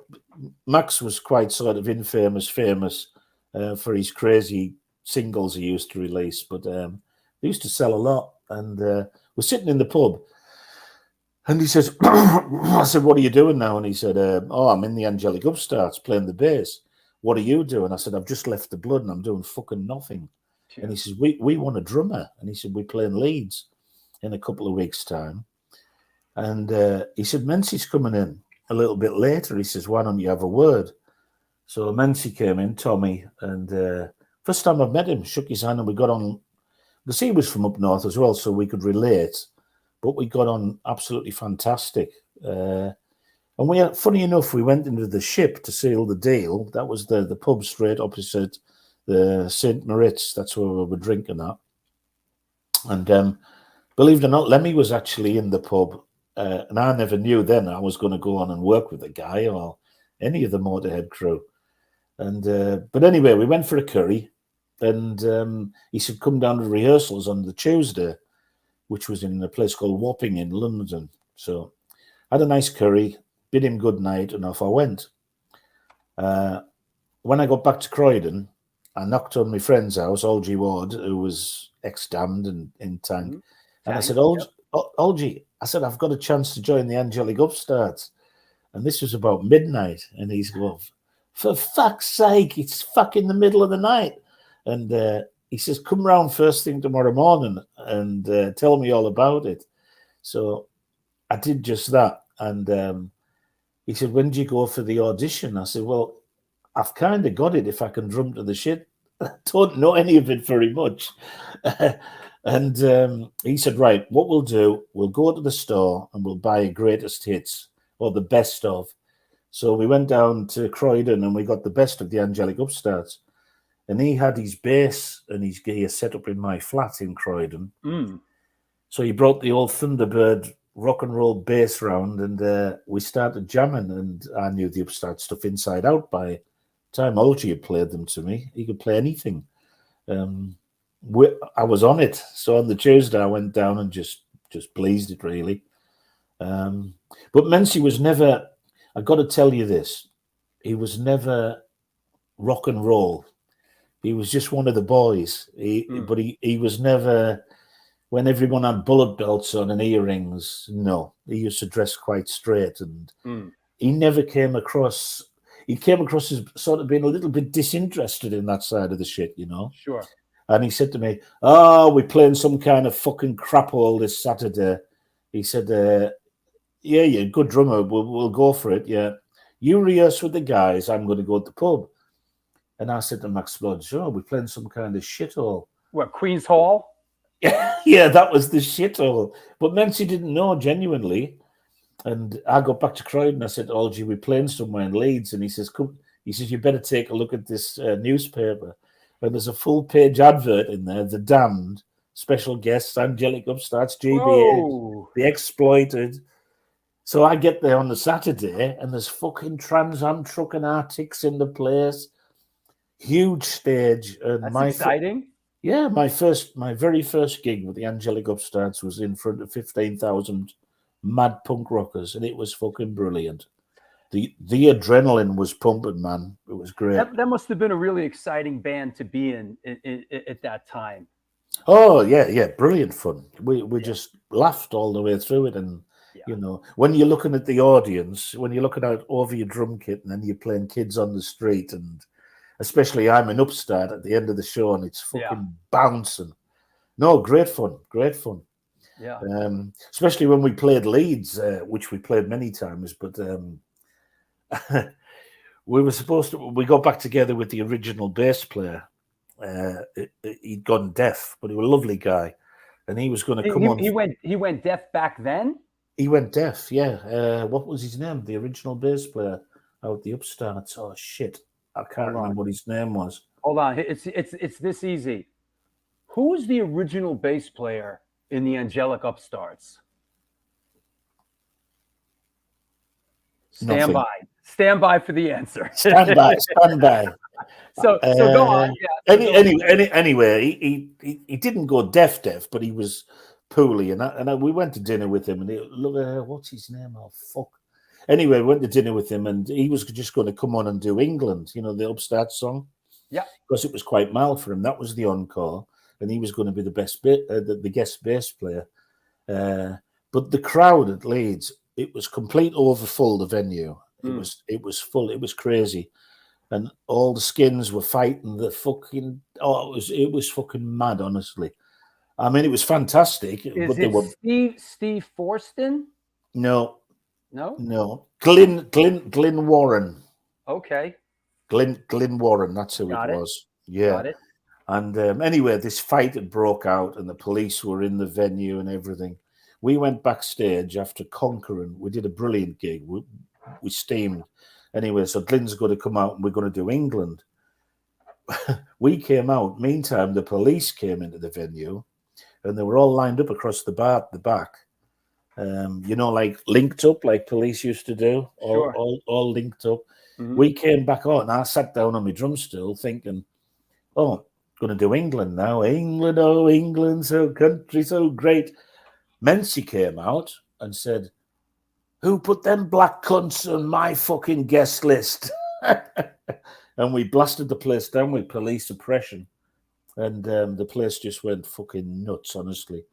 Speaker 4: Max was quite sort of famous for his crazy singles he used to release, but he used to sell a lot. And we're sitting in the pub, and he says, "I said, what are you doing now?" And he said, I'm in the Angelic Upstarts playing the bass. What are you doing? I said, I've just left the blood and I'm doing fucking nothing. Sure. And he says, we want a drummer. And he said, we're playing Leeds in a couple of weeks' time. And he said, Menzi's coming in a little bit later. He says, why don't you have a word? So Menzi came in, Tommy, and first time I've met him, shook his hand, and we got on, because he was from up north as well, so we could relate, but we got on absolutely fantastic. And funny enough, we went into the Ship to seal the deal. That was the pub straight opposite the St. Moritz. That's where we were drinking at. And believe it or not, Lemmy was actually in the pub. And I never knew then I was going to go on and work with the guy or any of the Motorhead crew. And but anyway, we went for a curry. And he said, come down to rehearsals on the Tuesday, which was in a place called Wapping in London. So I had a nice curry, bid him good night, and off I went. When I got back to Croydon, I knocked on my friend's house, Olgie Ward, who was ex-damned and in Tank. Mm-hmm. And I said, Olgie, I said, I've got a chance to join the Angelic Upstarts. And this was about midnight. And he's going, for fuck's sake, it's fucking the middle of the night. And he says, come round first thing tomorrow morning and tell me all about it. So I did just that. And he said, when do you go for the audition? I said, well, I've kind of got it if I can drum to the shit. I don't know any of it very much. And he said, right, what we'll do, we'll go to the store and we'll buy a greatest hits or the best of. So we went down to Croydon and we got the best of the Angelic Upstarts. And he had his bass and his gear set up in my flat in Croydon. Mm. So he brought the old Thunderbird rock and roll bass round and we started jamming, and I knew the Upstart stuff inside out by the time Olgie had played them to me. He could play anything. I was on it. So on the Tuesday I went down and just blazed it really. But Menzi was never, I got to tell you this, he was never rock and roll. He was just one of the boys. But he was never, when everyone had bullet belts on and earrings, no. He used to dress quite straight. And he never came across, he came across as sort of being a little bit disinterested in that side of the shit, you know?
Speaker 3: Sure.
Speaker 4: And he said to me, we're playing some kind of fucking crap hole this Saturday. He said, yeah, good drummer. We'll go for it, yeah. You rehearse with the guys. I'm going to go to the pub. And I said to Max Splodge, we're playing some kind of shithole.
Speaker 3: What, Queen's Hall?
Speaker 4: Yeah, that was the shithole. But Menzi didn't know, genuinely. And I got back to Croydon. I said, Olgie, we're playing somewhere in Leeds. And he says, come. He says, you better take a look at this newspaper. And there's a full-page advert in there, The Damned, special guests, Angelic Upstarts, GBH, The Exploited. So I get there on the Saturday, and there's fucking Trans Am truck and Arctics in the place. Huge stage. And
Speaker 3: that's exciting.
Speaker 4: My very first gig with the Angelic Upstarts was in front of 15,000 mad punk rockers, and it was fucking brilliant. The adrenaline was pumping, man. It was great.
Speaker 3: That must have been a really exciting band to be in at that time.
Speaker 4: Oh yeah, brilliant fun. We just laughed all the way through it, and You know, when you're looking at the audience, when you're looking out over your drum kit, and then you're playing kids on the street, and especially I'm an upstart at the end of the show, and it's fucking bouncing. No, great fun, great fun.
Speaker 3: Yeah.
Speaker 4: Especially when we played Leeds, which we played many times, but we were supposed to. We got back together with the original bass player. He'd gone deaf, but he was a lovely guy, and he was going to come on.
Speaker 3: He went deaf back then.
Speaker 4: He went deaf, yeah. What was his name? The original bass player out the Upstarts. Oh shit, I can't remember what his name was.
Speaker 3: Hold on, it's this easy. Who was the original bass player in the Angelic Upstarts? Stand by for the answer.
Speaker 4: Stand by.
Speaker 3: So go on. Yeah.
Speaker 4: Anyway, he didn't go deaf, but he was poorly, and we went to dinner with him, and look, what's his name? Oh fuck. Anyway, we went to dinner with him, and he was just going to come on and do England, you know, the Upstart song.
Speaker 3: Yeah,
Speaker 4: because it was quite mild for him. That was the encore, and he was going to be the best the guest bass player. But the crowd at Leeds, it was complete overfull. The venue, it was full. It was crazy, and all the Skins were fighting the fucking. Oh, it was fucking mad, honestly. I mean, it was fantastic.
Speaker 3: Is it Steve Forston?
Speaker 4: No. Glyn Warren.
Speaker 3: Okay.
Speaker 4: Glyn Warren. That's who it was. Yeah.
Speaker 3: Got it.
Speaker 4: And anyway, this fight had broke out, and the police were in the venue and everything. We went backstage after conquering. We did a brilliant gig. We steamed. Anyway, so Glyn's going to come out, and we're going to do England. We came out. Meantime, the police came into the venue, and they were all lined up across the bar at the back. You know, like linked up, like police used to do, all linked up. Mm-hmm. We came back on, and I sat down on my drum stool thinking, oh, going to do England now. England, oh, England, so country, so great. Mency came out and said, who put them black cunts on my fucking guest list? And we blasted the place down with police oppression. And the place just went fucking nuts, honestly.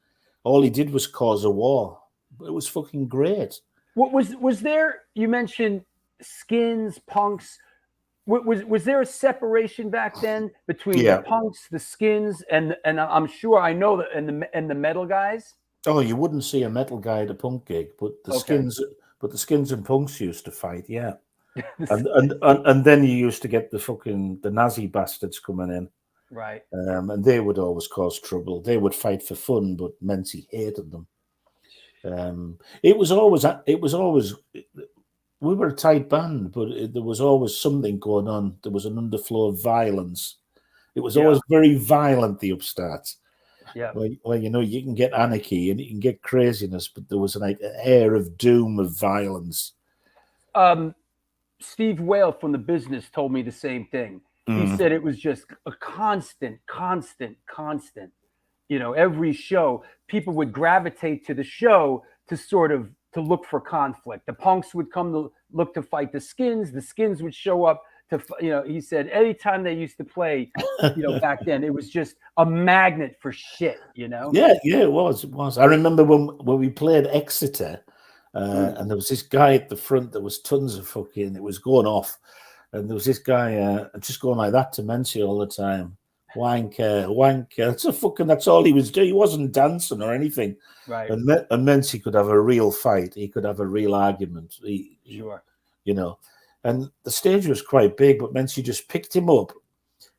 Speaker 4: All he did was cause a war. It was fucking great.
Speaker 3: What was there? You mentioned Skins, punks. Was there a separation back then between the punks, the Skins, and I'm sure I know that and the metal guys?
Speaker 4: Oh, you wouldn't see a metal guy at a punk gig, but the Skins and punks used to fight, yeah. and then you used to get the Nazi bastards coming in.
Speaker 3: Right.
Speaker 4: And they would always cause trouble. They would fight for fun, but Mency hated them. It was always we were a tight band, but there was always something going on. There was an underflow of violence. It was always very violent, the Upstarts.
Speaker 3: Yeah.
Speaker 4: Well, you know, you can get anarchy and you can get craziness, but there was like an air of doom, of violence.
Speaker 3: Steve Whale from The Business told me the same thing. He said it was just a constant. You know, every show, people would gravitate to the show to look for conflict. The punks would come to look to fight the Skins. The Skins would show up to, you know, he said anytime they used to play, you know, back then, it was just a magnet for shit, you know?
Speaker 4: Yeah, it was. I remember when we played Exeter, and there was this guy at the front that was tons of fucking, it was going off. And there was this guy just going like that to Mency all the time. Wanker. That's all he was doing. He wasn't dancing or anything.
Speaker 3: Right.
Speaker 4: And Mency could have a real fight. He could have a real argument.
Speaker 3: Sure.
Speaker 4: You know. And the stage was quite big, but Mency just picked him up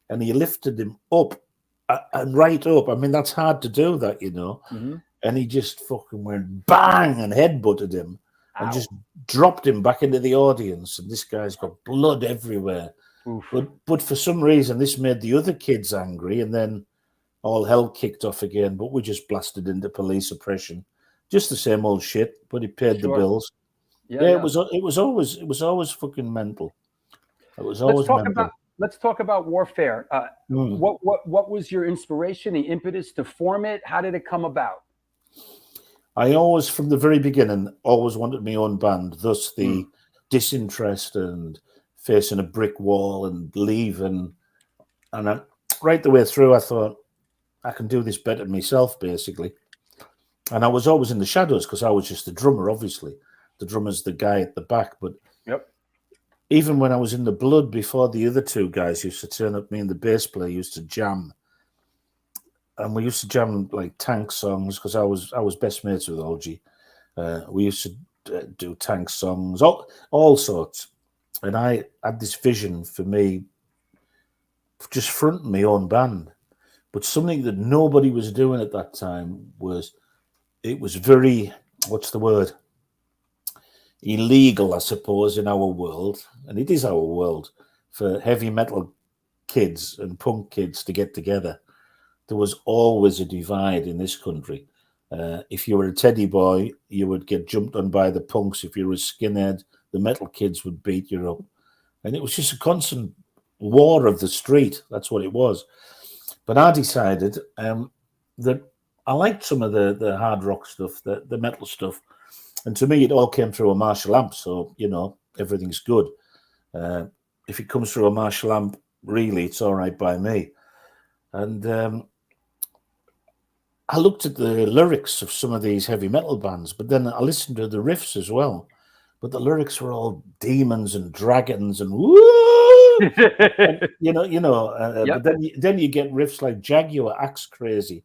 Speaker 4: and he lifted him up and right up. I mean, that's hard to do that, you know. Mm-hmm. And he just fucking went bang and headbutted him. Ow. And just dropped him back into the audience. And this guy's got blood everywhere. But for some reason, this made the other kids angry. And then all hell kicked off again. But we just blasted into police oppression. Just the same old shit. But he paid the bills. Yeah, it was always fucking mental. It was always mental.
Speaker 3: Let's talk about Warfare. What was your inspiration, the impetus to form it? How did it come about?
Speaker 4: I always, from the very beginning, always wanted my own band. Thus the disinterest and facing a brick wall and leaving. And right the way through, I thought, I can do this better than myself, basically. And I was always in the shadows because I was just the drummer, obviously. The drummer's the guy at the back. But even when I was in the Blood, before the other two guys used to turn up, me and the bass player used to jam. And we used to jam like Tank songs because I was best mates with Olgie. We used to do Tank songs, all sorts. And I had this vision for me just fronting my own band. But something that nobody was doing at that time was, it was very, what's the word? Illegal, I suppose, in our world. And it is our world for heavy metal kids and punk kids to get together. There was always a divide in this country. If you were a teddy boy, you would get jumped on by the punks. If you were a skinhead, the metal kids would beat you up. And it was just a constant war of the street. That's what it was. But I decided that I liked some of the hard rock stuff, the metal stuff. And to me, it all came through a Marshall amp. So, you know, everything's good. If it comes through a Marshall amp, really, it's all right by me. And I looked at the lyrics of some of these heavy metal bands, but then I listened to the riffs as well. But the lyrics were all demons and dragons and woo, and, you know.
Speaker 3: Yep.
Speaker 4: But then you get riffs like Jaguar, Axe Crazy,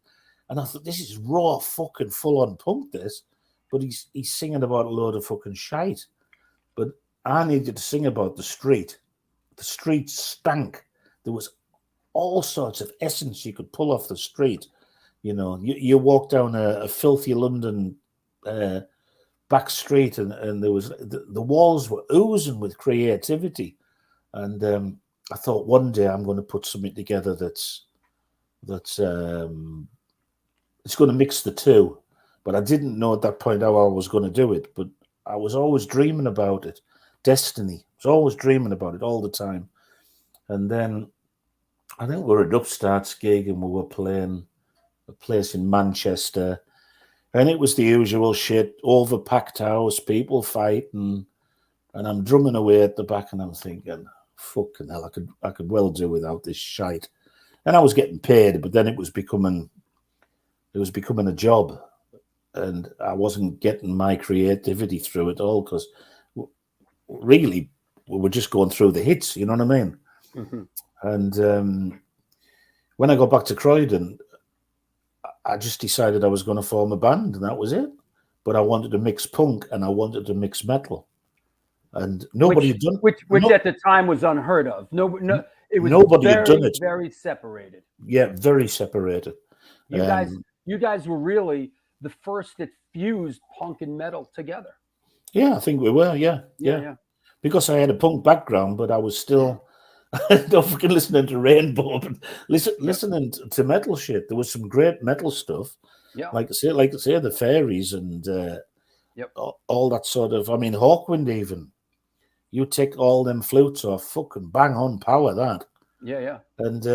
Speaker 4: and I thought, this is raw fucking full on punk. This, but he's singing about a load of fucking shite. But I needed to sing about the street. The street stank. There was all sorts of essence you could pull off the street. You know, you walk down a filthy London back street, and there was the walls were oozing with creativity. And I thought one day I'm going to put something together that's it's going to mix the two. But I didn't know at that point how I was going to do it. But I was always dreaming about it. Destiny. I was always dreaming about it all the time. And then I think we were at Upstarts gig and we were playing a place in Manchester, and it was the usual shit, overpacked house, people fighting, and I'm drumming away at the back, and I'm thinking, fucking hell, I could well do without this shite. And I was getting paid, but then it was becoming a job, and I wasn't getting my creativity through it all because really we were just going through the hits, you know what I mean?
Speaker 3: Mm-hmm.
Speaker 4: And when I got back to Croydon, I just decided I was going to form a band, and that was it. But I wanted to mix punk and I wanted to mix metal, and nobody had done
Speaker 3: which at the time was unheard of. It was
Speaker 4: nobody had done it.
Speaker 3: Very separated.
Speaker 4: Yeah, very separated.
Speaker 3: You guys were really the first that fused punk and metal together.
Speaker 4: Yeah, I think we were. Yeah. Because I had a punk background, but I was still. Don't fucking listening to Rainbow, but listening to metal shit. There was some great metal stuff.
Speaker 3: Yeah.
Speaker 4: Like I say, the Fairies and all that sort of. I mean, Hawkwind even. You take all them flutes off, fucking bang on power that.
Speaker 3: Yeah.
Speaker 4: And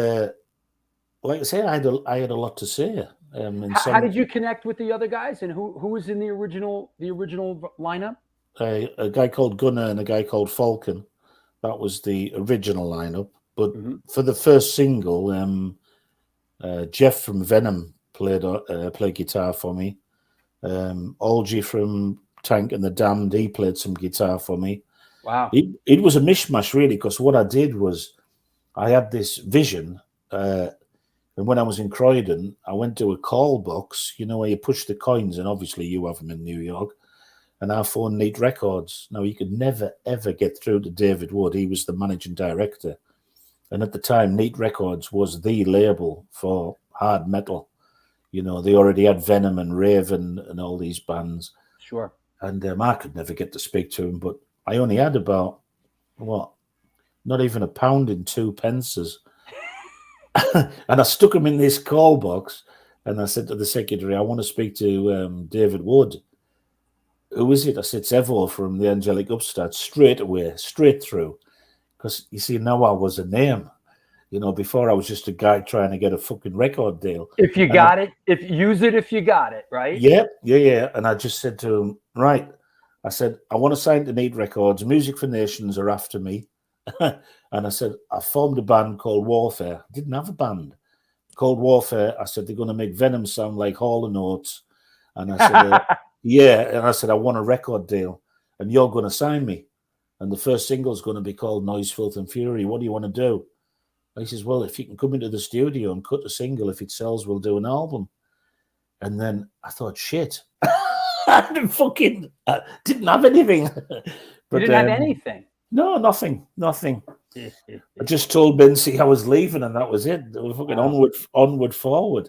Speaker 4: like I say, I had a lot to say.
Speaker 3: How did you connect with the other guys, and who was in the original lineup?
Speaker 4: A guy called Gunnar and a guy called Falcon. That was the original lineup. But for the first single, Jeff from Venom played guitar for me. Olgie from Tank and the Damned, he played some guitar for me.
Speaker 3: Wow.
Speaker 4: It was a mishmash, really, because what I did was I had this vision. And when I was in Croydon, I went to a call box, you know, where you push the coins, and obviously you have them in New York. And I phoned Neat Records. Now, you could never, ever get through to David Wood. He was the managing director. And at the time, Neat Records was the label for hard metal. You know, they already had Venom and Raven and all these bands.
Speaker 3: Sure.
Speaker 4: And I could never get to speak to him. But I only had about, not even £1 in 2 pences. And I stuck him in this call box. And I said to the secretary, I want to speak to David Wood. Who is it? I said, it's Evo from the Angelic Upstarts. Straight away, straight through. Because, you see, now I was a name. You know, before I was just a guy trying to get a fucking record deal.
Speaker 3: If you got it, use it if you got it, right?
Speaker 4: Yeah. And I just said to him, right. I said, I want to sign to Neat Records. Music for Nations are after me. And I said, I formed a band called Warfare. I didn't have a band called Warfare. I said, they're going to make Venom sound like Hall & Oates. And I said, yeah. And I said, I want a record deal and you're going to sign me. And the first single is going to be called Noise, Filth and Fury. What do you want to do? He says, well, if you can come into the studio and cut a single, if it sells, we'll do an album. And then I thought, shit, I didn't have anything.
Speaker 3: But, you didn't have anything?
Speaker 4: No, nothing. I just told Bincy I was leaving and that was it. We were fucking onward, forward.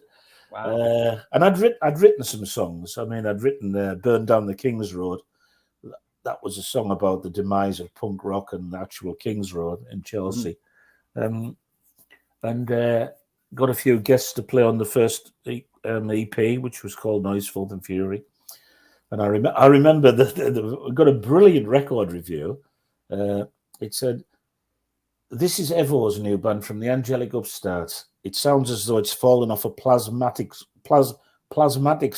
Speaker 3: Wow.
Speaker 4: And I'd written some songs. I mean, I'd written Burn Down the King's Road. That was a song about the demise of punk rock and the actual King's Road in Chelsea. Mm-hmm. And got a few guests to play on the first EP, which was called Noise, Filth and Fury. And I remember that got a brilliant record review. It said, "This is Evo's new band from the Angelic Upstarts. It sounds as though it's fallen off a Plasmatics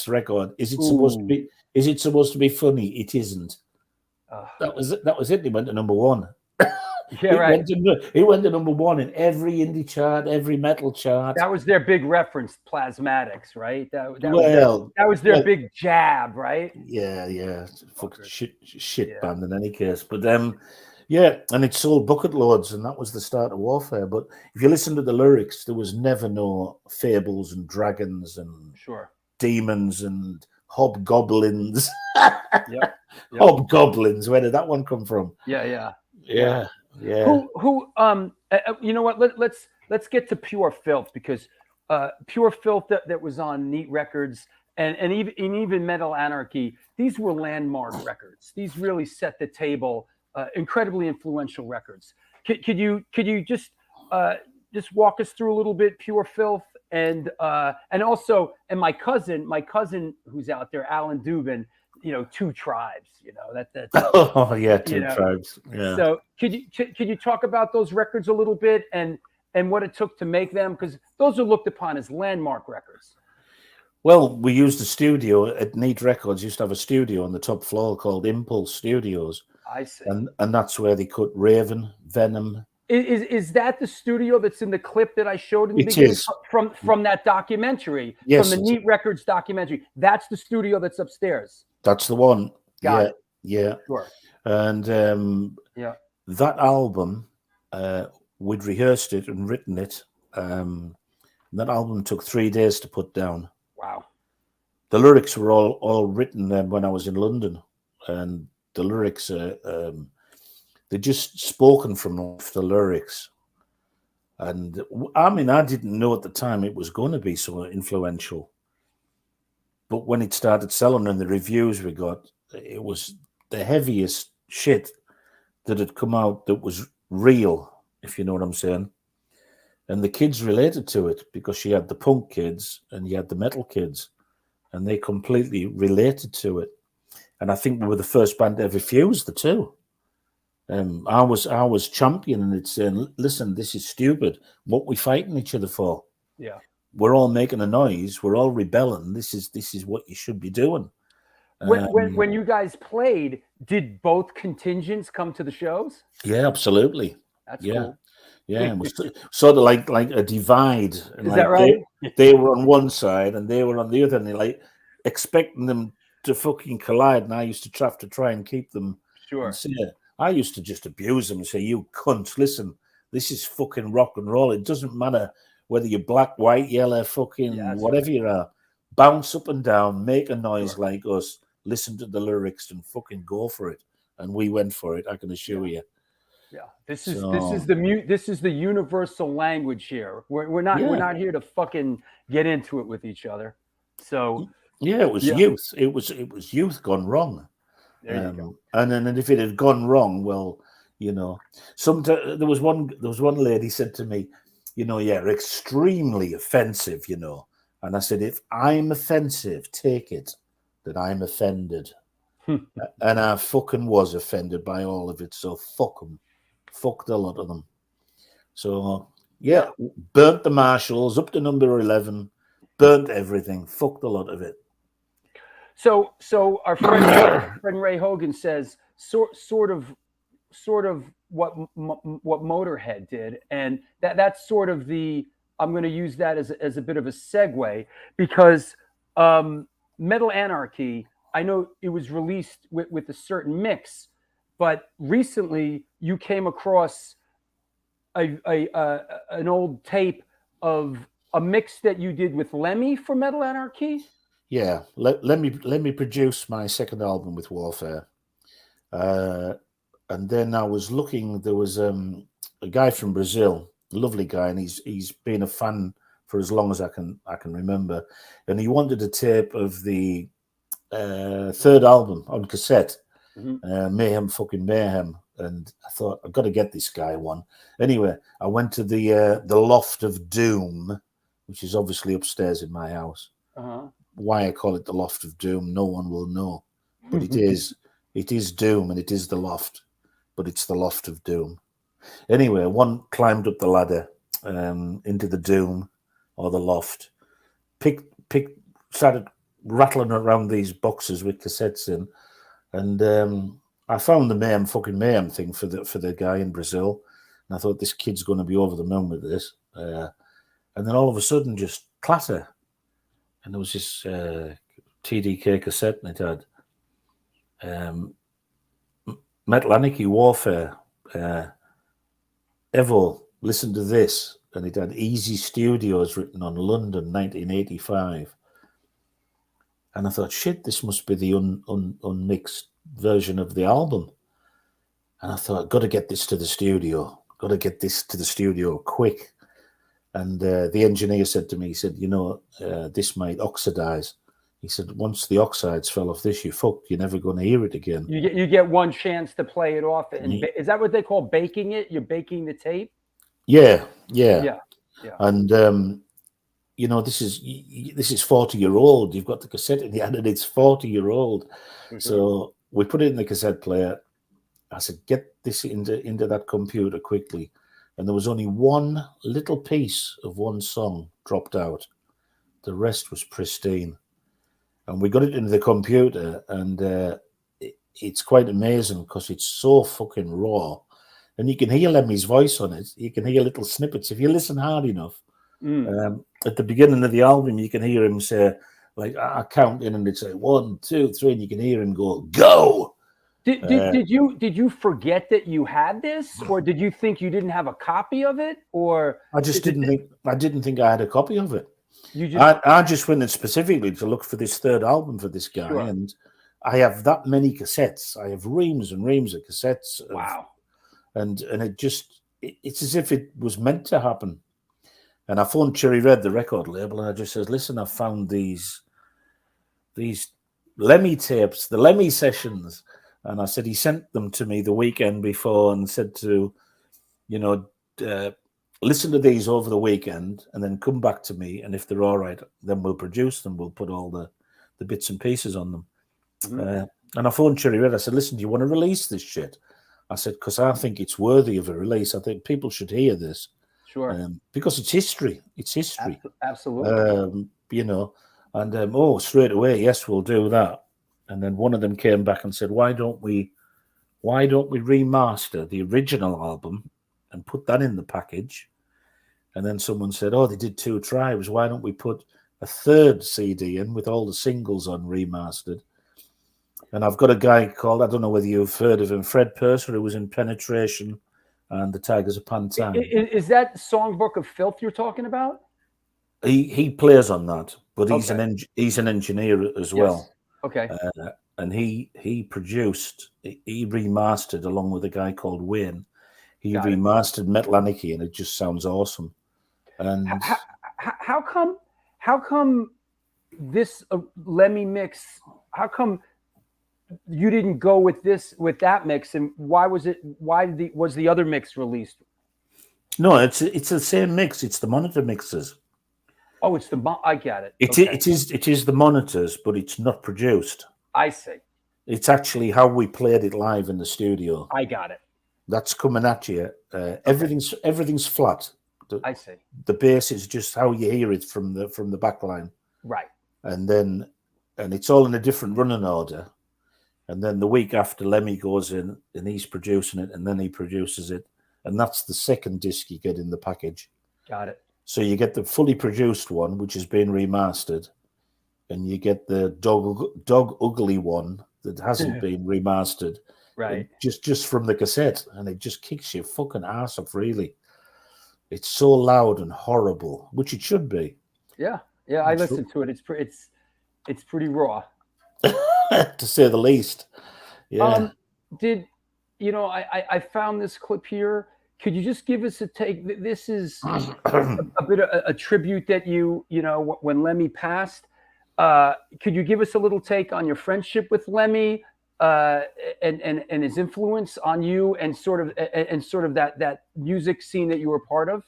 Speaker 4: record. Is it supposed to be? Is it supposed to be funny? It isn't." That was it. They went to number one.
Speaker 3: Yeah, right.
Speaker 4: It went to number one in every indie chart, every metal chart.
Speaker 3: That was their big reference, Plasmatics, right? That was their big jab, right?
Speaker 4: Yeah. Fucking shit band in any case. But yeah, and it sold bucket loads, and that was the start of Warfare. But if you listen to the lyrics, there was never no fables and dragons and demons and hobgoblins.
Speaker 3: Yep.
Speaker 4: Hobgoblins. Where did that one come from?
Speaker 3: Yeah.
Speaker 4: Who
Speaker 3: you know what? Let's get to Pure Filth, because Pure Filth that was on Neat Records and even Metal Anarchy. These were landmark records. These really set the table. Incredibly influential records. Could you just walk us through a little bit Pure Filth and also my cousin who's out there, Alan Dubin. Two Tribes.
Speaker 4: Two Tribes. Yeah.
Speaker 3: So could you talk about those records a little bit and what it took to make them, because those are looked upon as landmark records.
Speaker 4: Well, we used a studio at Neat Records. Used to have a studio on the top floor called Impulse Studios.
Speaker 3: I see.
Speaker 4: And that's where they cut Raven, Venom.
Speaker 3: Is that the studio that's in the clip that I showed in the beginning from that documentary?
Speaker 4: Yes,
Speaker 3: from the Neat Records documentary. That's the studio that's upstairs.
Speaker 4: That's the one.
Speaker 3: Got it.
Speaker 4: Yeah.
Speaker 3: Sure.
Speaker 4: And that album, we'd rehearsed it and written it. That album took 3 days to put down.
Speaker 3: Wow.
Speaker 4: The lyrics were all written when I was in London, and the lyrics they're just spoken from off the lyrics. And I mean, I didn't know at the time it was going to be so influential. But when it started selling and the reviews we got, it was the heaviest shit that had come out that was real, if you know what I'm saying. And the kids related to it because she had the punk kids and you had the metal kids, and they completely related to it. And I think we were the first band to ever fuse the two. I was championing it, saying, listen, this is stupid. What we fighting each other for?
Speaker 3: Yeah.
Speaker 4: We're all making a noise. We're all rebelling. This is what you should be doing.
Speaker 3: When you guys played, did both contingents come to the shows?
Speaker 4: Yeah, absolutely.
Speaker 3: That's cool.
Speaker 4: Yeah, it was sort of like a divide. And
Speaker 3: is that right?
Speaker 4: They were on one side and they were on the other, and they're expecting them to fucking collide. And I used to have to try and keep them.
Speaker 3: Sure.
Speaker 4: I used to just abuse them and say, "You cunts, listen, this is fucking rock and roll. It doesn't matter whether you're black, white, yellow, fucking whatever you are. Bounce up and down, make a noise like us, listen to the lyrics and fucking go for it." And we went for it, I can assure you.
Speaker 3: Yeah, this is the universal language here. We're not here to fucking get into it with each other. So
Speaker 4: it was youth. It was youth gone wrong.
Speaker 3: There you go.
Speaker 4: And then if it had gone wrong, well, sometimes there was one lady said to me, you're extremely offensive, And I said, if I'm offensive, take it that I'm offended. And I fucking was offended by all of it. So fuck them. Fucked a lot of them. So, burnt the Marshalls up to number 11, burnt everything, fucked a lot of it.
Speaker 3: So our friend Ray Hogan says sort of what Motorhead did, and that's sort of I'm going to use that as a bit of a segue, because Metal Anarchy, I know it was released with a certain mix, but recently you came across an old tape of a mix that you did with Lemmy for Metal Anarchy.
Speaker 4: Yeah, let me produce my second album with Warfare, and then I was looking. There was a guy from Brazil, a lovely guy, and he's been a fan for as long as I can remember, and he wanted a tape of the third album on cassette, Mayhem fucking Mayhem, and I thought I've got to get this guy one. Anyway, I went to the Loft of Doom, which is obviously upstairs in my house. Why I call it the Loft of Doom, no one will know, but it is Doom, and it is the loft, but it's the Loft of Doom. Anyway, one climbed up the ladder into the Doom or the loft, started rattling around these boxes with cassettes in, and I found the Mayhem fucking Mayhem thing for the guy in Brazil, and I thought this kid's going to be over the moon with this, and then all of a sudden just clatter. And there was this TDK cassette, and it had Metal Anarchy Warfare, Evo, listen to this. And it had Easy Studios written on London, 1985. And I thought, shit, this must be the unmixed version of the album. And I thought, got to get this to the studio. Got to get this to the studio quick. And the engineer said to me, he said, this might oxidize. He said, once the oxides fell off this, you're fucked. You're never going to hear it again.
Speaker 3: You get one chance to play it off. And is that what they call baking it? You're baking the tape?
Speaker 4: Yeah. And, this is 40-year-old. You've got the cassette in the hand, and it's 40-year-old. So we put it in the cassette player. I said, get this into that computer quickly. And there was only one little piece of one song dropped out. The rest was pristine. And we got it into the computer, and it's quite amazing because it's so fucking raw. And you can hear Lemmy's voice on it. You can hear little snippets. If you listen hard enough, at the beginning of the album, you can hear him say, like, I count in, and it's like 1, 2, 3, and you can hear him go.
Speaker 3: Did you forget that you had this, or did you think you didn't have a copy of it, or
Speaker 4: I didn't think I had a copy of it. I just went in specifically to look for this third album for this guy, and I have that many cassettes. I have reams and reams of cassettes.
Speaker 3: Wow!
Speaker 4: And it's as if it was meant to happen. And I phoned Cherry Red, the record label, and I just said, "Listen, I found these Lemmy tapes, the Lemmy sessions." And I said, he sent them to me the weekend before and said to, listen to these over the weekend and then come back to me. And if they're all right, then we'll produce them. We'll put all the bits and pieces on them. And I phoned Cherry Red. I said, listen, do you want to release this shit? I said, because I think it's worthy of a release. I think people should hear this.
Speaker 3: Sure.
Speaker 4: Because it's history. It's history.
Speaker 3: Absolutely.
Speaker 4: And straight away, yes, we'll do that. And then one of them came back and said, why don't we remaster the original album and put that in the package? And then someone said, they did 2 tribes. Why don't we put a third CD in with all the singles on remastered? And I've got a guy called, I don't know whether you've heard of him, Fred Purser, who was in Penetration and the Tigers of Pantan.
Speaker 3: Is that Songbook of Filth you're talking about?
Speaker 4: He plays on that, but he's an engineer as well.
Speaker 3: Okay.
Speaker 4: And he produced, he remastered along with a guy called Wayne. He remastered Metal Anarchy, and it just sounds awesome. And
Speaker 3: how come this Lemmy mix? How come you didn't go with that mix? And why was the other mix released?
Speaker 4: No, it's the same mix. It's the monitor mixes.
Speaker 3: Oh, I get it.
Speaker 4: It is the monitors, but it's not produced.
Speaker 3: I see.
Speaker 4: It's actually how we played it live in the studio.
Speaker 3: I got it.
Speaker 4: That's coming at you. Everything's flat.
Speaker 3: I see.
Speaker 4: The bass is just how you hear it from the back line.
Speaker 3: Right.
Speaker 4: And it's all in a different running order. And then the week after, Lemmy goes in and he's producing it, and then he produces it. And that's the second disc you get in the package.
Speaker 3: Got it.
Speaker 4: So you get the fully produced one, which has been remastered, and you get the dog ugly one that hasn't been remastered,
Speaker 3: Right.
Speaker 4: Just from the cassette, and it just kicks your fucking ass off. Really, it's so loud and horrible, which it should be.
Speaker 3: Yeah, I listened to it. It's pretty raw,
Speaker 4: to say the least. Yeah.
Speaker 3: Did I found this clip here. Could you just give us a take? This is a bit of a tribute that when Lemmy passed. Could you give us a little take on your friendship with Lemmy and his influence on you and sort of that music scene that you were part of?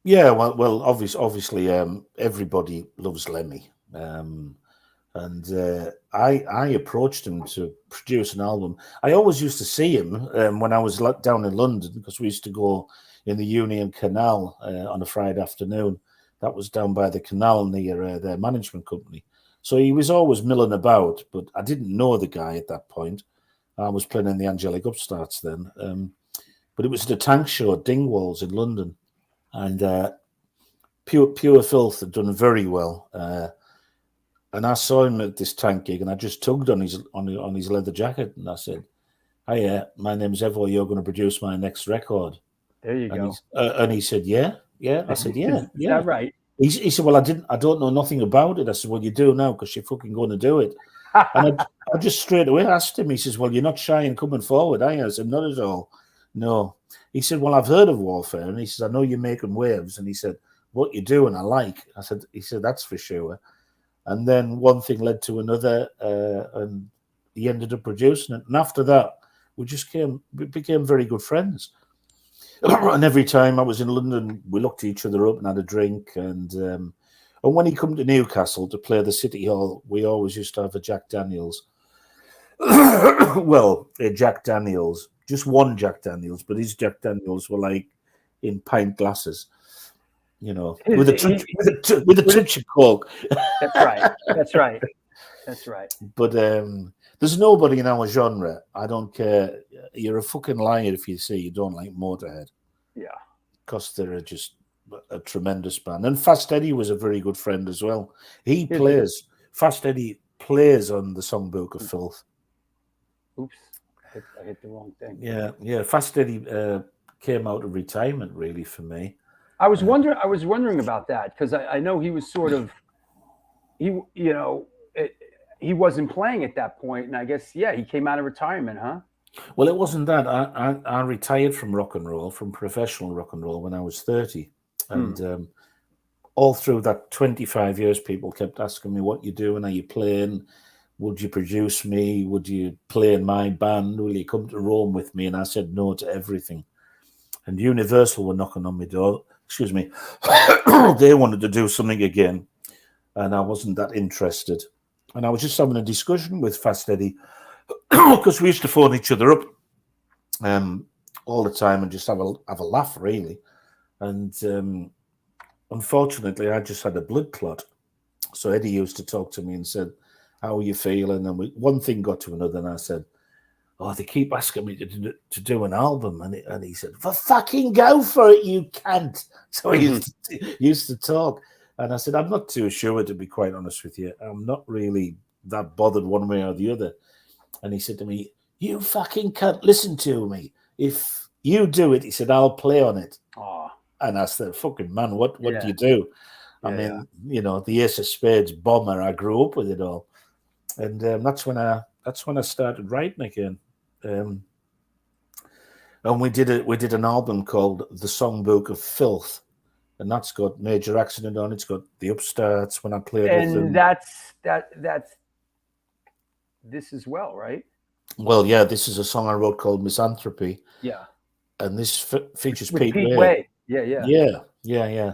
Speaker 4: Yeah, well, obviously, everybody loves Lemmy, and I approached him to produce an album. I always used to see him when I was down in London, because we used to go in the Union Canal on a Friday afternoon. That was down by the canal near their management company. So he was always milling about, but I didn't know the guy at that point. I was playing in the Angelic Upstarts then, but it was the Tank Show at Dingwalls in London. And Pure Filth had done very well, and I saw him at this Tank gig, and I just tugged on his leather jacket, and I said, "Hiya, my name's Evo. You're going to produce my next record."
Speaker 3: There you go.
Speaker 4: And he said, "Yeah." I said, "Yeah,
Speaker 3: Is
Speaker 4: yeah."
Speaker 3: that right?
Speaker 4: He said, "Well, I don't know nothing about it." I said, "Well, you do now, because you're fucking going to do it." And I just straight away asked him. He says, "Well, you're not shy in coming forward, are you?" I said, "Not at all. No." He said, "Well, I've heard of Warfare." And he says, "I know you're making waves." And he said, "What you do and I like." He said, "That's for sure." And then one thing led to another, and he ended up producing it. And after that, we became very good friends. And every time I was in London, we looked each other up and had a drink. And when he come to Newcastle to play the City Hall, we always used to have a Jack Daniels. Well, a Jack Daniels. Just one Jack Daniels, but his Jack Daniels were like in pint glasses, with a touch of Coke.
Speaker 3: That's right.
Speaker 4: But there's nobody in our genre. I don't care. You're a fucking liar if you say you don't like Motorhead.
Speaker 3: Yeah.
Speaker 4: Because they're just a tremendous band. And Fast Eddie was a very good friend as well. Fast Eddie plays on the Songbook of Filth.
Speaker 3: Oops. I hit the wrong thing.
Speaker 4: Yeah. Fast Eddie came out of retirement, really, for me.
Speaker 3: I was wondering about that, because I know he was sort of, he wasn't playing at that point, and I guess he came out of retirement, huh?
Speaker 4: Well, it wasn't that. I retired from rock and roll, from professional rock and roll, when I was 30, and all through that 25 years, people kept asking me, "What you doing? Are you playing? Would you produce me? Would you play in my band? Will you come to Rome with me?" And I said no to everything. And Universal were knocking on my door. Excuse me. They wanted to do something again, and I wasn't that interested. And I was just having a discussion with Fast Eddie, because we used to phone each other up all the time and just have a laugh, really. And unfortunately, I just had a blood clot. So Eddie used to talk to me and said, "How are you feeling?" And one thing got to another, and I said, "Oh, they keep asking me to do an album." And he said, "For fucking go for it, you can't." So he used to talk. And I said, "I'm not too sure, to be quite honest with you. I'm not really that bothered one way or the other." And he said to me, "You fucking can't listen to me. If you do it," he said, "I'll play on it."
Speaker 3: Oh.
Speaker 4: And I said, "Fucking man, what do you do?" I mean, the Ace of Spades bomber. I grew up with it all. And that's when I started writing again. And we did an album called The Songbook of Filth, and that's got Major Accident on it. It's got the Upstarts when I played with them.
Speaker 3: And that's this as well, right?
Speaker 4: Well, yeah, this is a song I wrote called Misanthropy.
Speaker 3: Yeah.
Speaker 4: And this features
Speaker 3: With
Speaker 4: Pete Way.
Speaker 3: Way. Yeah.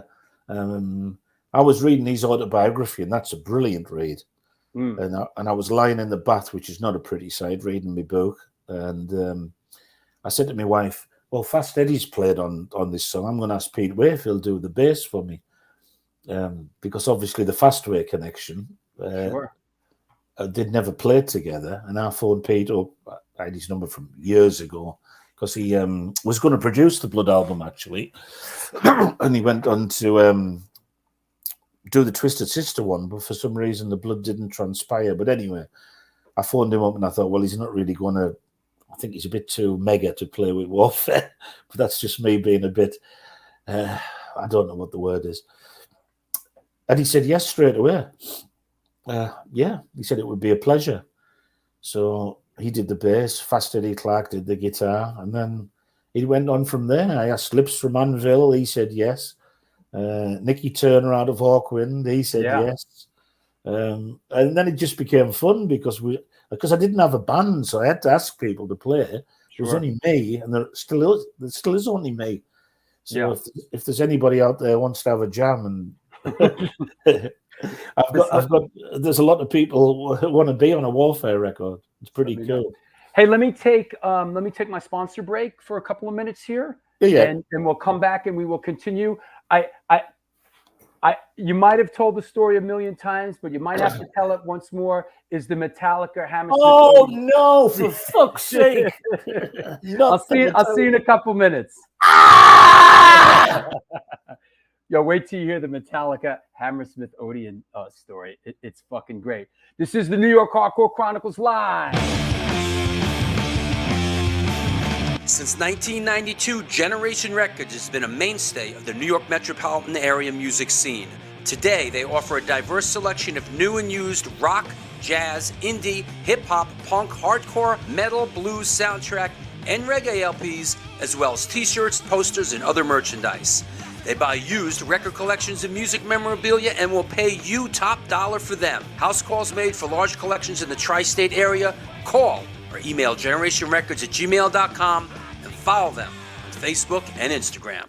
Speaker 4: I was reading his autobiography, and that's a brilliant read. And I was lying in the bath, which is not a pretty sight, reading my book. And I said to my wife, "Well, Fast Eddie's played on this song. I'm going to ask Pete Way if he'll do the bass for me." Because obviously the Fastway connection,
Speaker 3: Sure.
Speaker 4: they'd never played together. And I phoned Pete up. I had his number from years ago, because he was going to produce the Blood album, actually. And he went on to do the Twisted Sister one, but for some reason the blood didn't transpire. But anyway, I phoned him up and I thought, well, he's not really going to. I think he's a bit too mega to play with Warfare, but that's just me being a bit. I don't know what the word is. And he said yes straight away. Yeah, he said it would be a pleasure. So he did the bass, Fast Eddie Clark did the guitar, and then he went on from there. I asked Lips from Anvil, he said yes. Nicky Turner out of Hawkwind, he said yes. And then it just became fun because I didn't have a band, so I had to ask people to play. Sure. It was only me, and there still is only me. So if there's anybody out there who wants to have a jam, and there's a lot of people who want to be on a Warfare record. It's pretty cool.
Speaker 3: Hey, let me take my sponsor break for a couple of minutes here.
Speaker 4: Yeah.
Speaker 3: And we'll come back and we will continue. You might have told the story a million times, but you might have to tell it once more. Is the Metallica Hammersmith?
Speaker 4: Oh no! For fuck's sake!
Speaker 3: I'll see you in a couple minutes. Yo, wait till you hear the Metallica Hammersmith Odeon story. It's fucking great. This is the New York Hardcore Chronicles live.
Speaker 5: Since 1992, Generation Records has been a mainstay of the New York metropolitan area music scene. Today, they offer a diverse selection of new and used rock, jazz, indie, hip-hop, punk, hardcore, metal, blues, soundtrack, and reggae LPs, as well as t-shirts, posters, and other merchandise. They buy used record collections and music memorabilia and will pay you top dollar for them. House calls made for large collections in the tri-state area. Call or email generationrecords@gmail.com and follow them on Facebook and Instagram.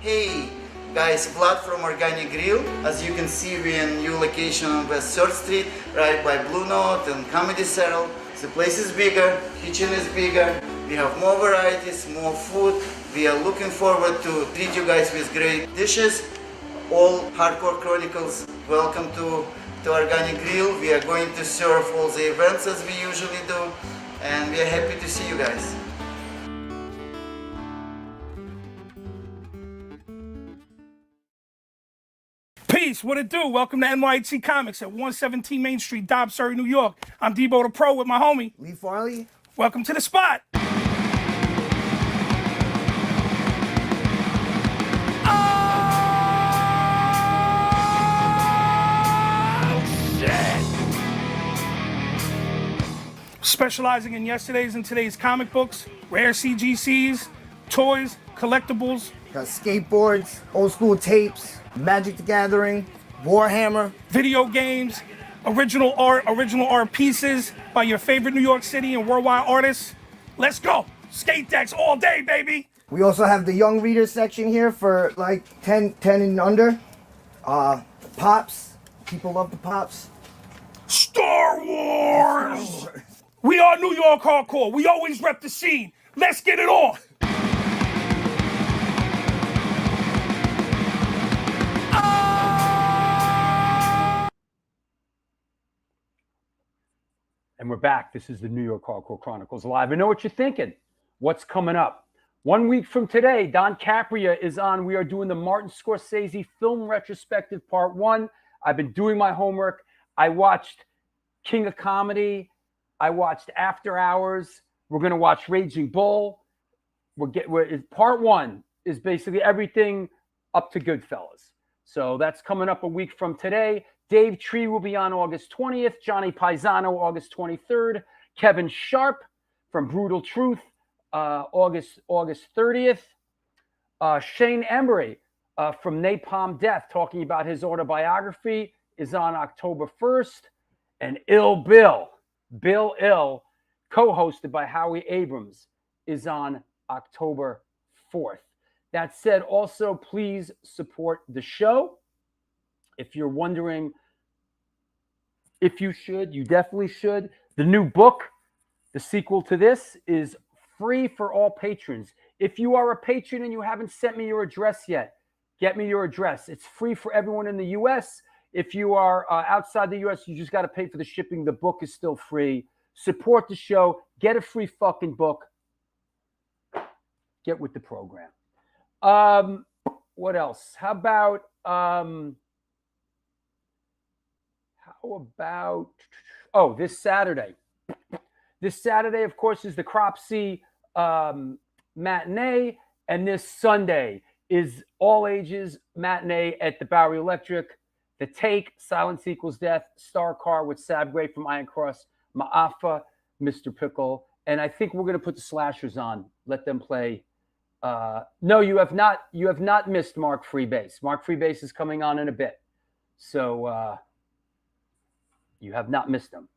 Speaker 6: Hey guys, Vlad from Organic Grill. As you can see, we're in new location on West 3rd Street, right by Blue Note and Comedy Central. The place is bigger, kitchen is bigger, we have more varieties, more food. We are looking forward to treat you guys with great dishes. All Hardcore Chronicles, welcome to Organic Grill. We are going to serve all the events as we usually do, and we are happy to see you guys.
Speaker 7: Peace, what it do? Welcome to NYHC Comics at 117 Main Street, Dobbs, Surrey, New York. I'm Debo the Pro with my homie
Speaker 8: Lee Farley.
Speaker 7: Welcome to the spot. Specializing in yesterday's and today's comic books, rare CGCs, toys, collectibles.
Speaker 8: Got skateboards, old school tapes, Magic the Gathering, Warhammer.
Speaker 7: Video games, original art pieces by your favorite New York City and worldwide artists. Let's go. Skate decks all day, baby.
Speaker 8: We also have the young reader section here for like 10 and under. Pops. People love the Pops.
Speaker 7: Star Wars! We are New York Hardcore. We always rep the scene. Let's get it on.
Speaker 3: And we're back. This is the New York Hardcore Chronicles live. I know what you're thinking. What's coming up? 1 week from today, Don Capria is on. We are doing the Martin Scorsese Film Retrospective Part 1. I've been doing my homework. I watched King of Comedy. I watched After Hours. We're going to watch Raging Bull. Part 1 is basically everything up to Goodfellas. So that's coming up a week from today. Dave Tree will be on August 20th. Johnny Paisano, August 23rd. Kevin Sharp from Brutal Truth, August 30th. Shane Emery from Napalm Death, talking about his autobiography, is on October 1st. And Bill Ill, co-hosted by Howie Abrams, is on October 4th. That said, also please support the show. If you're wondering if you should, you definitely should. The new book, the sequel to this, is free for all patrons. If you are a patron and you haven't sent me your address yet, get me your address. It's free for everyone in the U.S. If you are outside the U.S., you just got to pay for the shipping. The book is still free. Support the show. Get a free fucking book. Get with the program. What else? How about this Saturday? This Saturday, of course, is the Cropsey matinee, and this Sunday is all ages matinee at the Bowery Electric. The Take, Silence Equals Death, Star Car with Sabgray from Iron Cross, Ma'afa, Mr. Pickle, and I think we're going to put the Slashers on. Let them play. No, you have not. You have not missed Mark Freebase. Mark Freebase is coming on in a bit, so you have not missed him.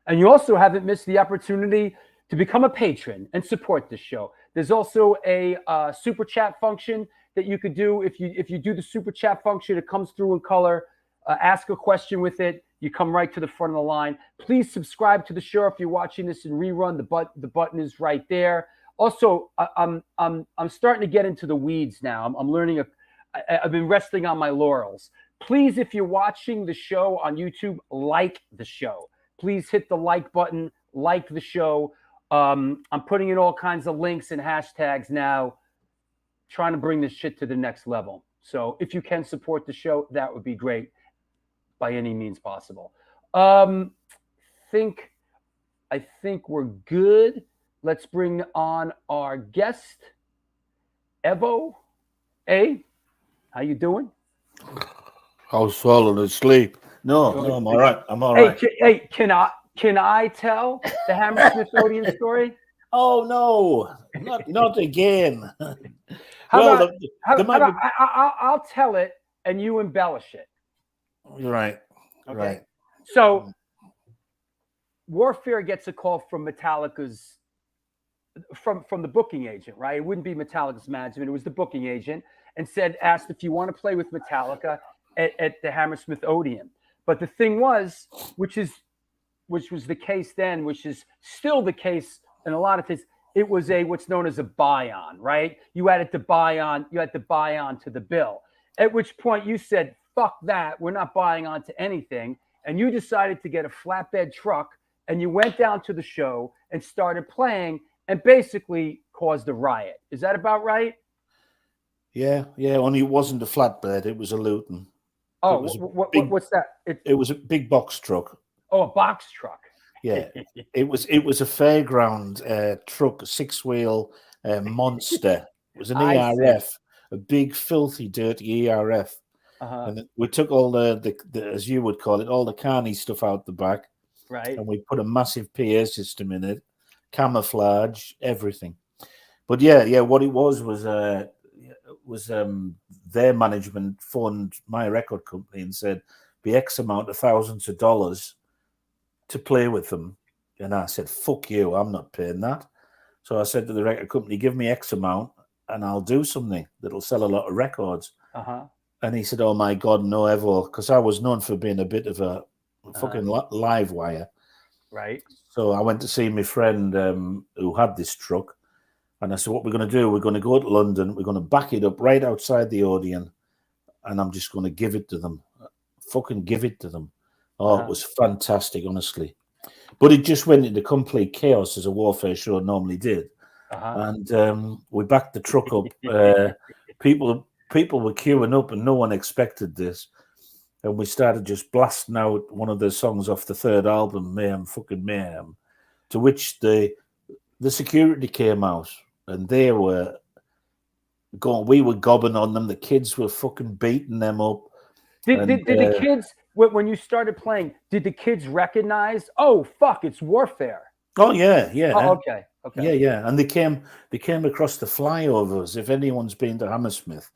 Speaker 3: And you also haven't missed the opportunity to become a patron and support this show. There's also a super chat function that you could do. If you do the super chat function, it comes through in color. Ask a question with it. You come right to the front of the line. Please subscribe to the show if you're watching this in rerun. The button is right there. Also, I'm starting to get into the weeds now. I'm learning. I've been resting on my laurels. Please, if you're watching the show on YouTube, like the show. Please hit the like button, like the show. I'm putting in all kinds of links and hashtags now, trying to bring this shit to the next level. So if you can support the show, that would be great by any means possible. I think we're good. Let's bring on our guest, Evo. Hey, how you doing?
Speaker 4: I was falling asleep. No, I'm all right. I'm all right.
Speaker 3: Hey, can I tell the Hammersmith Odeon story?
Speaker 4: Oh no, not again.
Speaker 3: I'll tell it and you embellish it.
Speaker 4: Right.
Speaker 3: Okay.
Speaker 4: Right.
Speaker 3: So Warfare gets a call from Metallica's from the booking agent, right? It wouldn't be Metallica's management, it was the booking agent, and asked if you want to play with Metallica at the Hammersmith Odeon. But the thing was, which was the case then, which is still the case in a lot of things, it was what's known as a buy-on, right? You had to buy on to the bill. At which point you said, fuck that, we're not buying on to anything. And you decided to get a flatbed truck and you went down to the show and started playing and basically caused a riot. Is that about right?
Speaker 4: Yeah. Only it wasn't a flatbed, it was a Luton.
Speaker 3: Oh, what's that?
Speaker 4: It was a big box truck.
Speaker 3: Oh, a box truck.
Speaker 4: Yeah, it was a fairground truck, a 6-wheel monster. It was an ERF, a big, filthy, dirty ERF. And we took all the, as you would call it, all the carny stuff out the back.
Speaker 3: Right. And
Speaker 4: we put a massive PA system in it, camouflage, everything. But yeah, what it was their management phoned my record company and said, be X amount of thousands of dollars to play with them. And I said, fuck you, I'm not paying that. So I said to the record company, give me X amount and I'll do something that'll sell a lot of records. And he said, oh my God, no, Evo, because I was known for being a bit of a fucking live wire.
Speaker 3: Right.
Speaker 4: So I went to see my friend who had this truck. And I said, what we're going to do, we're going to go to London, we're going to back it up right outside the Odeon, and I'm just going to give it to them. Fucking give it to them. Oh, it was fantastic, honestly. But it just went into complete chaos as a Warfare show normally did. And we backed the truck up. People were queuing up and no one expected this. And we started just blasting out one of the songs off the third album, Mayhem, fucking Mayhem, to which the security came out. And they were going, we were gobbing on them. The kids were fucking beating them up.
Speaker 3: Did the kids, when you started playing, did the kids recognize, oh, fuck, it's Warfare?
Speaker 4: Oh, yeah.
Speaker 3: Oh, okay.
Speaker 4: Yeah. And they came across the flyovers. If anyone's been to Hammersmith,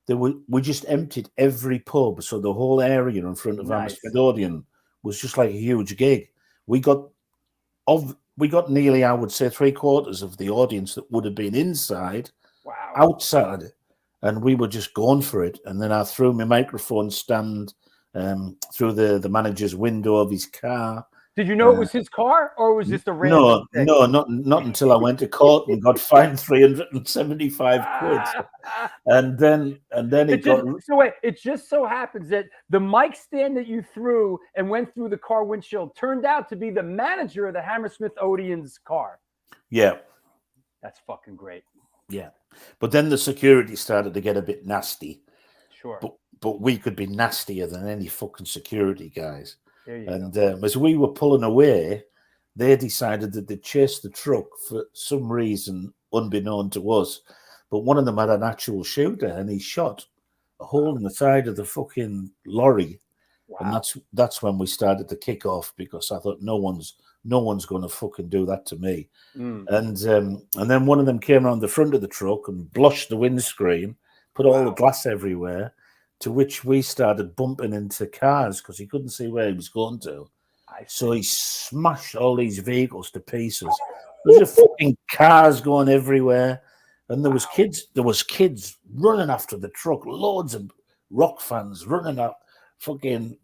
Speaker 4: we just emptied every pub. So the whole area in front of Hammersmith Odeon was just like a huge gig. We got nearly, I would say, 3/4 of the audience that would have been inside, outside, and we were just going for it. And then I threw my microphone stand through the manager's window of his car.
Speaker 3: Did you know it was his car, or was this a random thing?
Speaker 4: No, not until I went to court and got fined 375 quid. And then
Speaker 3: it just so happens that the mic stand that you threw and went through the car windshield turned out to be the manager of the Hammersmith Odeon's car.
Speaker 4: Yeah.
Speaker 3: That's fucking great.
Speaker 4: Yeah. But then the security started to get a bit nasty.
Speaker 3: Sure.
Speaker 4: But we could be nastier than any fucking security guys.
Speaker 3: There you
Speaker 4: And
Speaker 3: go.
Speaker 4: as we were pulling away, they decided that they'd chase the truck for some reason unbeknown to us. But one of them had an actual shooter, and he shot a hole in the side of the fucking lorry.
Speaker 3: Wow.
Speaker 4: And that's when we started to kick off, because I thought no one's going to fucking do that to me. And then one of them came around the front of the truck and blushed the windscreen, put all the glass everywhere. To which we started bumping into cars because he couldn't see where he was going to. So he smashed all these vehicles to pieces. There's just fucking cars going everywhere, and there was kids running after the truck. Loads of rock fans running up, fucking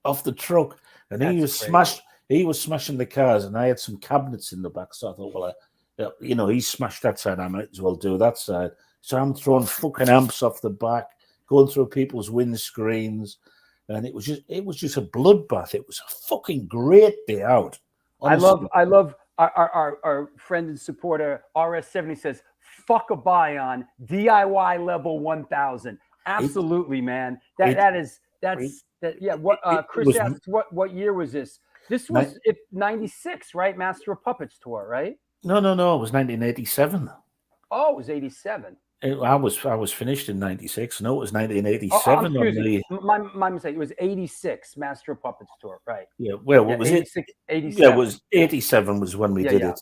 Speaker 4: off the truck, and he was smashing the cars. And I had some cabinets in the back, so I thought, well, he smashed that side, I might as well do that side. So I'm throwing fucking amps off the back, going through people's windscreens. And it was just a bloodbath. It was a fucking great day out. Honestly.
Speaker 3: I love our friend and supporter RS70 says, "Fuck a buy on DIY level 1000." Absolutely, man. Chris asked what year was this? This was 96, right? Master of Puppets tour, right?
Speaker 4: No. It was 1987.
Speaker 3: Oh, it was 87.
Speaker 4: I was finished in 96. No, it was 1987.
Speaker 3: My mistake. It was 86 Master of Puppets tour, right?
Speaker 4: Yeah. Well, what was
Speaker 3: 86, 87.
Speaker 4: Yeah, it was 87 was when we did it.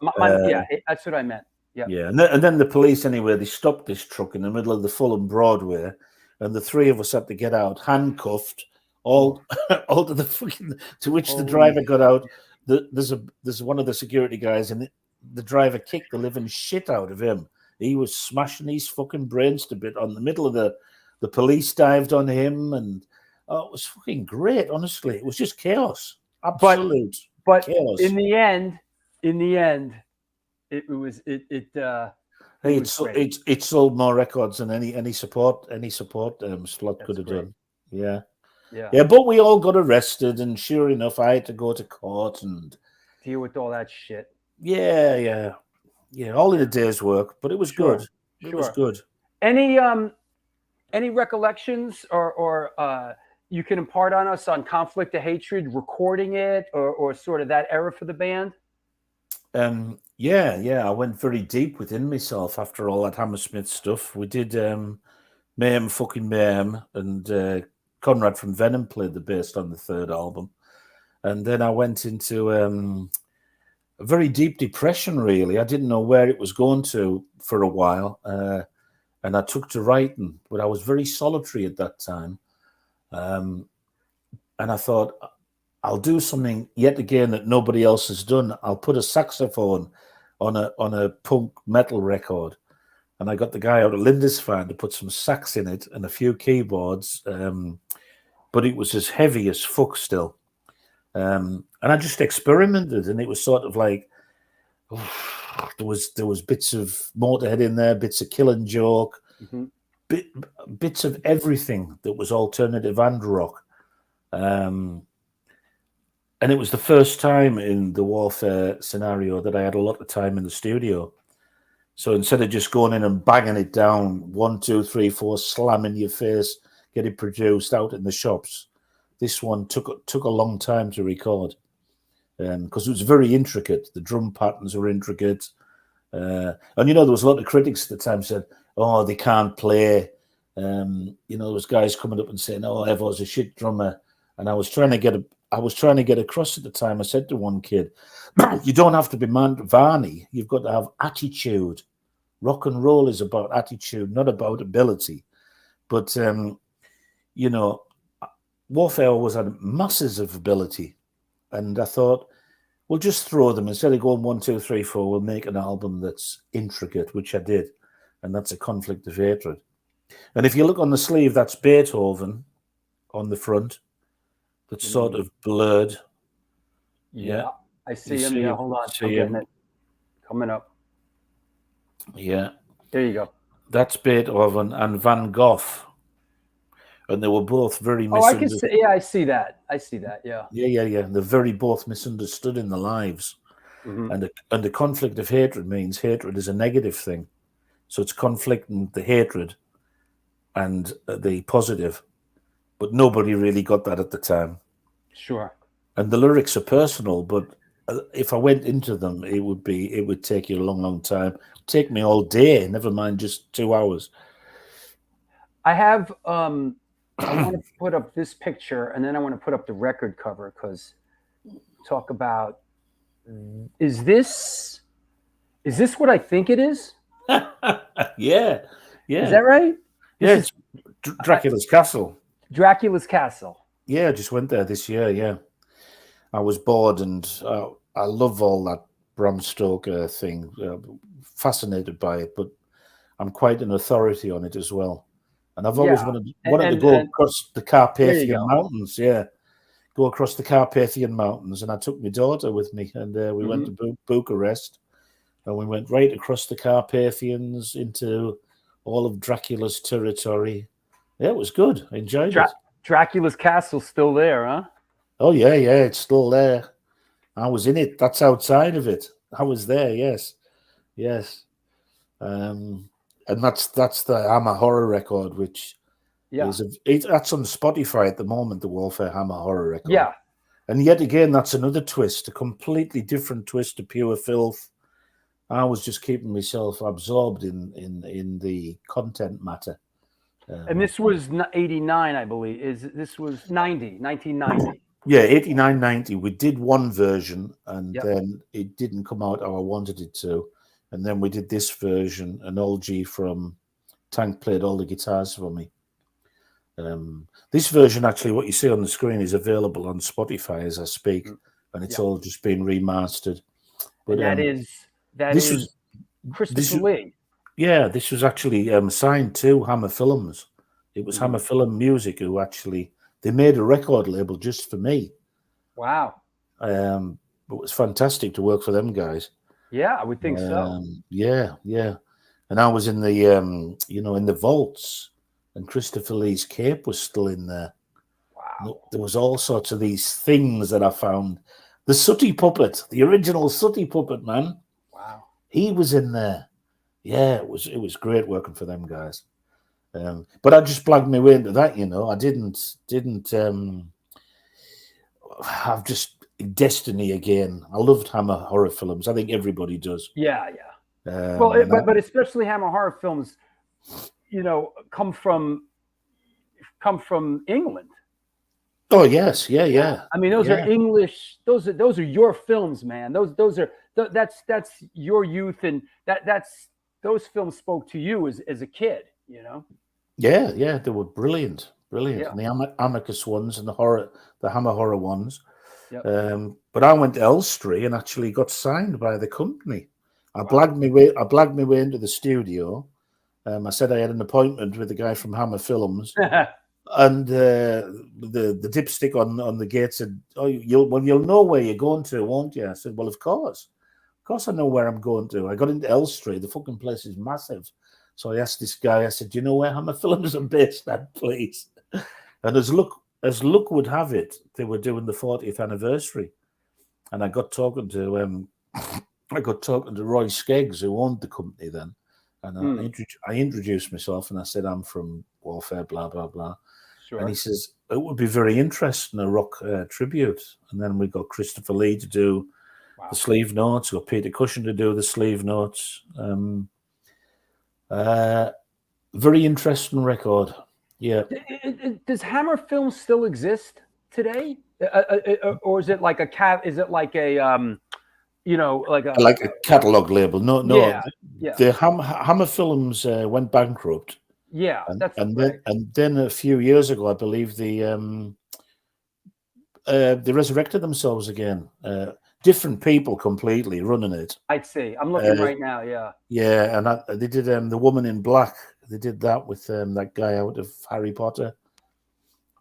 Speaker 3: That's what I meant. Yeah.
Speaker 4: Yeah, and then the police anyway, they stopped this truck in the middle of the Fulham Broadway, and the three of us had to get out, handcuffed, all to the fucking. To which the driver got out. There's one of the security guys, and the driver kicked the living shit out of him. He was smashing his fucking brains to bit on the middle of the police dived on him, and it was fucking great. Honestly, it was just chaos, absolute chaos.
Speaker 3: In the end,
Speaker 4: it sold more records than any support slot could have done. Yeah. But we all got arrested, and sure enough, I had to go to court and
Speaker 3: deal with all that shit.
Speaker 4: Yeah, all in a day's work, but it was good. It was good.
Speaker 3: Any recollections or you can impart on us on Conflict of Hatred, recording it or sort of that era for the band?
Speaker 4: I went very deep within myself after all that Hammersmith stuff. We did Mayhem Fucking Mayhem, and Conrad from Venom played the bass on the third album. And then I went into a very deep depression, really. I didn't know where it was going to for a while. And I took to writing, but I was very solitary at that time. And I thought, I'll do something yet again that nobody else has done. I'll put a saxophone on a punk metal record. And I got the guy out of Lindisfarne to put some sax in it and a few keyboards. But it was as heavy as fuck still. And I just experimented, and it was sort of like there was bits of Motorhead in there, bits of Killing Joke, bits of everything that was alternative and rock. And it was the first time in the Warfare scenario that I had a lot of time in the studio. So instead of just going in and banging it down, 1, 2, 3, 4, slamming your face, get it produced out in the shops, this one took a long time to record because it was very intricate. The drum patterns were intricate. And, there was a lot of critics at the time said, oh, they can't play. There was guys coming up and saying, oh, Evo's a shit drummer. And I was trying to get across at the time. I said to one kid, you don't have to be Varney. You've got to have attitude. Rock and roll is about attitude, not about ability. But, Warfare always had masses of ability. And I thought, we'll just throw them. Instead of going 1, 2, 3, 4, we'll make an album that's intricate, which I did. And that's A Conflict of Hatred. And if you look on the sleeve, that's Beethoven on the front. That's sort of blurred.
Speaker 3: Yeah. I see him. Yeah, hold on. I'm getting it. Coming up.
Speaker 4: Yeah.
Speaker 3: There you go.
Speaker 4: That's Beethoven and Van Gogh. And they were both very misunderstood.
Speaker 3: I see that. Yeah.
Speaker 4: Yeah. They're both misunderstood in their lives. And the conflict of hatred means hatred is a negative thing. So it's conflicting the hatred and the positive. But nobody really got that at the time.
Speaker 3: Sure.
Speaker 4: And the lyrics are personal, but if I went into them, it would take you a long, long time. It'd take me all day, never mind just 2 hours.
Speaker 3: I have I want to put up this picture, and then I want to put up the record cover, because talk about, is this what I think it is?
Speaker 4: Yeah.
Speaker 3: Is that right?
Speaker 4: Yeah, it's Dracula's Castle.
Speaker 3: Dracula's Castle.
Speaker 4: Yeah, I just went there this year, yeah. I was bored, and I love all that Bram Stoker thing. Fascinated by it, but I'm quite an authority on it as well. And I've always wanted to go across the Carpathian Mountains, go across the Carpathian Mountains. And I took my daughter with me, and we went to Bucharest, and we went right across the Carpathians into all of Dracula's territory. Yeah, it was good. I enjoyed it.
Speaker 3: Dracula's Castle's still there, huh?
Speaker 4: Oh, yeah, it's still there. I was in it. That's outside of it. I was there, yes. And that's the Hammer Horror record, which is that's on Spotify at the moment, the Warfare Hammer Horror record.
Speaker 3: Yeah.
Speaker 4: And yet again, that's another twist, a completely different twist to Pure Filth. I was just keeping myself absorbed in the content matter.
Speaker 3: And this was 89, I believe. This was 1990.
Speaker 4: Yeah, 89, 90. We did one version, and then it didn't come out how I wanted it to. And then we did this version, and Olgie from Tank played all the guitars for me. This version, actually, what you see on the screen is available on Spotify as I speak, and it's all just been remastered. But
Speaker 3: that is Christopher Lee.
Speaker 4: Yeah, this was actually signed to Hammer Films. It was Hammer Film Music who actually, they made a record label just for me.
Speaker 3: Wow.
Speaker 4: It was fantastic to work for them guys.
Speaker 3: Yeah, I would think so.
Speaker 4: Yeah. And I was in the, in the vaults, and Christopher Lee's cape was still in there.
Speaker 3: Wow.
Speaker 4: There was all sorts of these things that I found. The Sooty Puppet, the original Sooty Puppet, man.
Speaker 3: Wow.
Speaker 4: He was in there. Yeah, it was great working for them guys. But I just plugged my way into that, I didn't have just Destiny again. I loved Hammer horror films. I think everybody does.
Speaker 3: Yeah. But especially Hammer horror films, come from England.
Speaker 4: Oh yes, yeah.
Speaker 3: I mean, those are English. Those are your films, man. That's your youth, and that's those films spoke to you as a kid.
Speaker 4: Yeah, they were brilliant.
Speaker 3: Yeah.
Speaker 4: And the Amicus ones and the Hammer horror ones.
Speaker 3: Yep.
Speaker 4: But I went to Elstree and actually got signed by the company. I blagged my way into the studio. I said I had an appointment with the guy from Hammer Films, and the dipstick on the gate said, "Oh, you'll know where you're going to, won't you?" I said, "Well, of course I know where I'm going to." I got into Elstree. The fucking place is massive. So I asked this guy. I said, "Do you know where Hammer Films are based at, please?" And as luck would have it, they were doing the 40th anniversary, and I got talking to Roy Skeggs, who owned the company then, and I introduced myself, and I said I'm from Warfare, blah blah blah. Sure. And he says it would be very interesting, a rock tribute. And then we got Christopher Lee to do the sleeve notes, got Peter Cushing to do the sleeve notes. Very interesting record. Yeah.
Speaker 3: Does Hammer Films still exist today, or is it like a like a
Speaker 4: catalog label? No.
Speaker 3: Yeah.
Speaker 4: The Hammer Films went bankrupt.
Speaker 3: Yeah,
Speaker 4: and then a few years ago, I believe they resurrected themselves again. Different people completely running it.
Speaker 3: I'd say I'm looking right now. Yeah.
Speaker 4: Yeah, and they did The Woman in Black. They did that with that guy out of Harry Potter.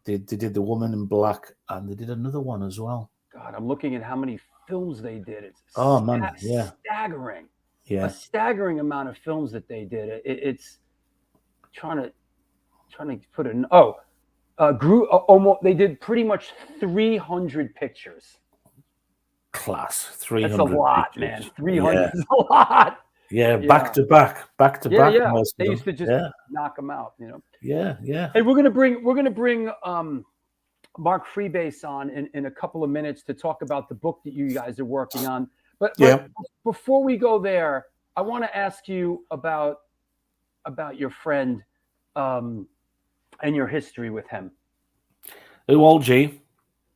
Speaker 4: They did The Woman in Black, and they did another one as well.
Speaker 3: God, I'm looking at how many films they did. It's staggering.
Speaker 4: Yeah,
Speaker 3: a staggering amount of films that they did. It's trying to put it. Almost. They did pretty much 300 pictures.
Speaker 4: Class. 300.
Speaker 3: That's a lot,
Speaker 4: pictures.
Speaker 3: Man. 300 is a lot.
Speaker 4: Yeah, back to back.
Speaker 3: Yeah.
Speaker 4: Most of
Speaker 3: They
Speaker 4: them.
Speaker 3: used to just knock them out, you know.
Speaker 4: Yeah.
Speaker 3: Hey, we're gonna bring Mark Freebase on in a couple of minutes to talk about the book that you guys are working on. But before we go there, I want to ask you about your friend and your history with him.
Speaker 4: Who, old G?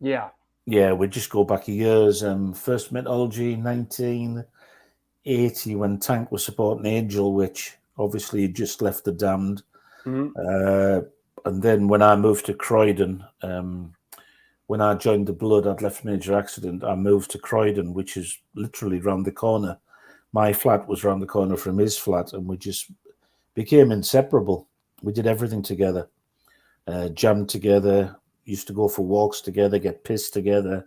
Speaker 3: Yeah.
Speaker 4: Yeah, we just go back years. First met old G 1980 when Tank was supporting Angel, which obviously had just left the Damned.
Speaker 3: Mm-hmm.
Speaker 4: And then when I moved to Croydon, when I joined the Blood, I'd left Major Accident. I moved to Croydon, which is literally round the corner. My flat was round the corner from his flat, and we just became inseparable. We did everything together, jammed together, used to go for walks together, get pissed together.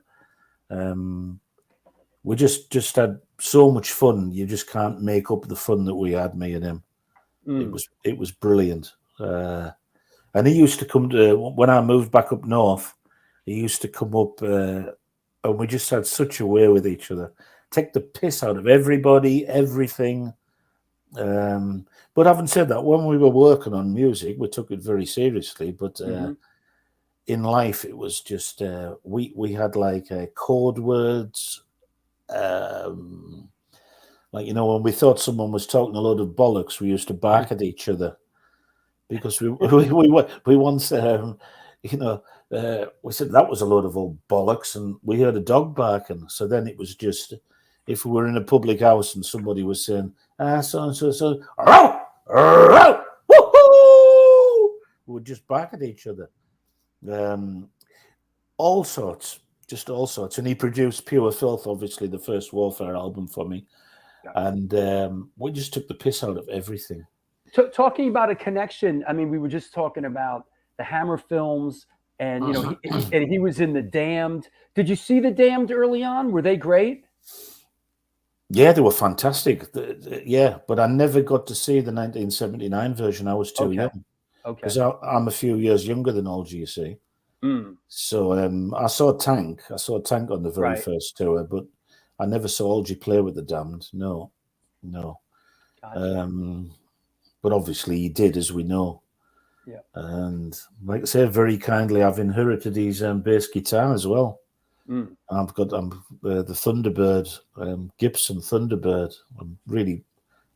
Speaker 4: We just had so much fun. You just can't make up the fun that we had, me and him. It was brilliant. And he used to come to, when I moved back up north, he used to come up and we just had such a way with each other. Take the piss out of everybody, everything. But having said that, when we were working on music, we took it very seriously. But in life, it was just, we had like code words. Like, you know, when we thought someone was talking a load of bollocks, we used to bark at each other. Because we once, you know, we said that was a load of old bollocks, and we heard a dog barking. So then it was just, if we were in a public house and somebody was saying, so and so, we would just bark at each other. All sorts. And he produced Pure Filth, obviously the first Warfare album for me. And we just took the piss out of everything.
Speaker 3: Talking about a connection, I mean, we were just talking about the Hammer films, and you know, he was in the Damned. Did you see the Damned early on? Were they great?
Speaker 4: Yeah, they were fantastic. Yeah, but I never got to see the 1979 version. I was too young. Okay. Because I'm a few years younger than old G, you see. So I saw Tank. On the very first tour, but I never saw old G play with the Damned. No. Gotcha. But obviously he did, as we know. Yeah. And like I say, very kindly, I've inherited his bass guitar as well. I've got the Thunderbird, Gibson Thunderbird. I'm really,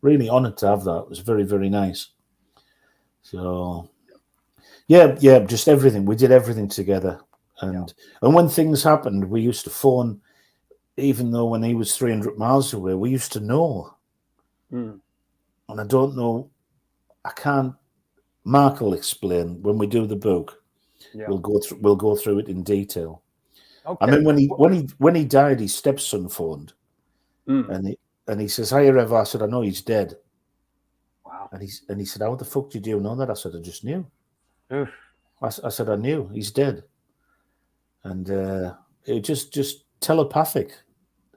Speaker 4: really honoured to have that. It was very, very nice. So, yeah, just everything. We did everything together. And when things happened, we used to phone, even though when he was 300 miles away, we used to know. And I don't know, I can't. Mark will explain when we do the book. Yeah. We'll go through it in detail. Okay. I mean, when he died, his stepson phoned, and he says, "Hi, Rev." I said, "I know he's dead." Wow. And he said, "How the fuck did you know that?" I said, "I just knew." I said, "I knew he's dead," and it just telepathic.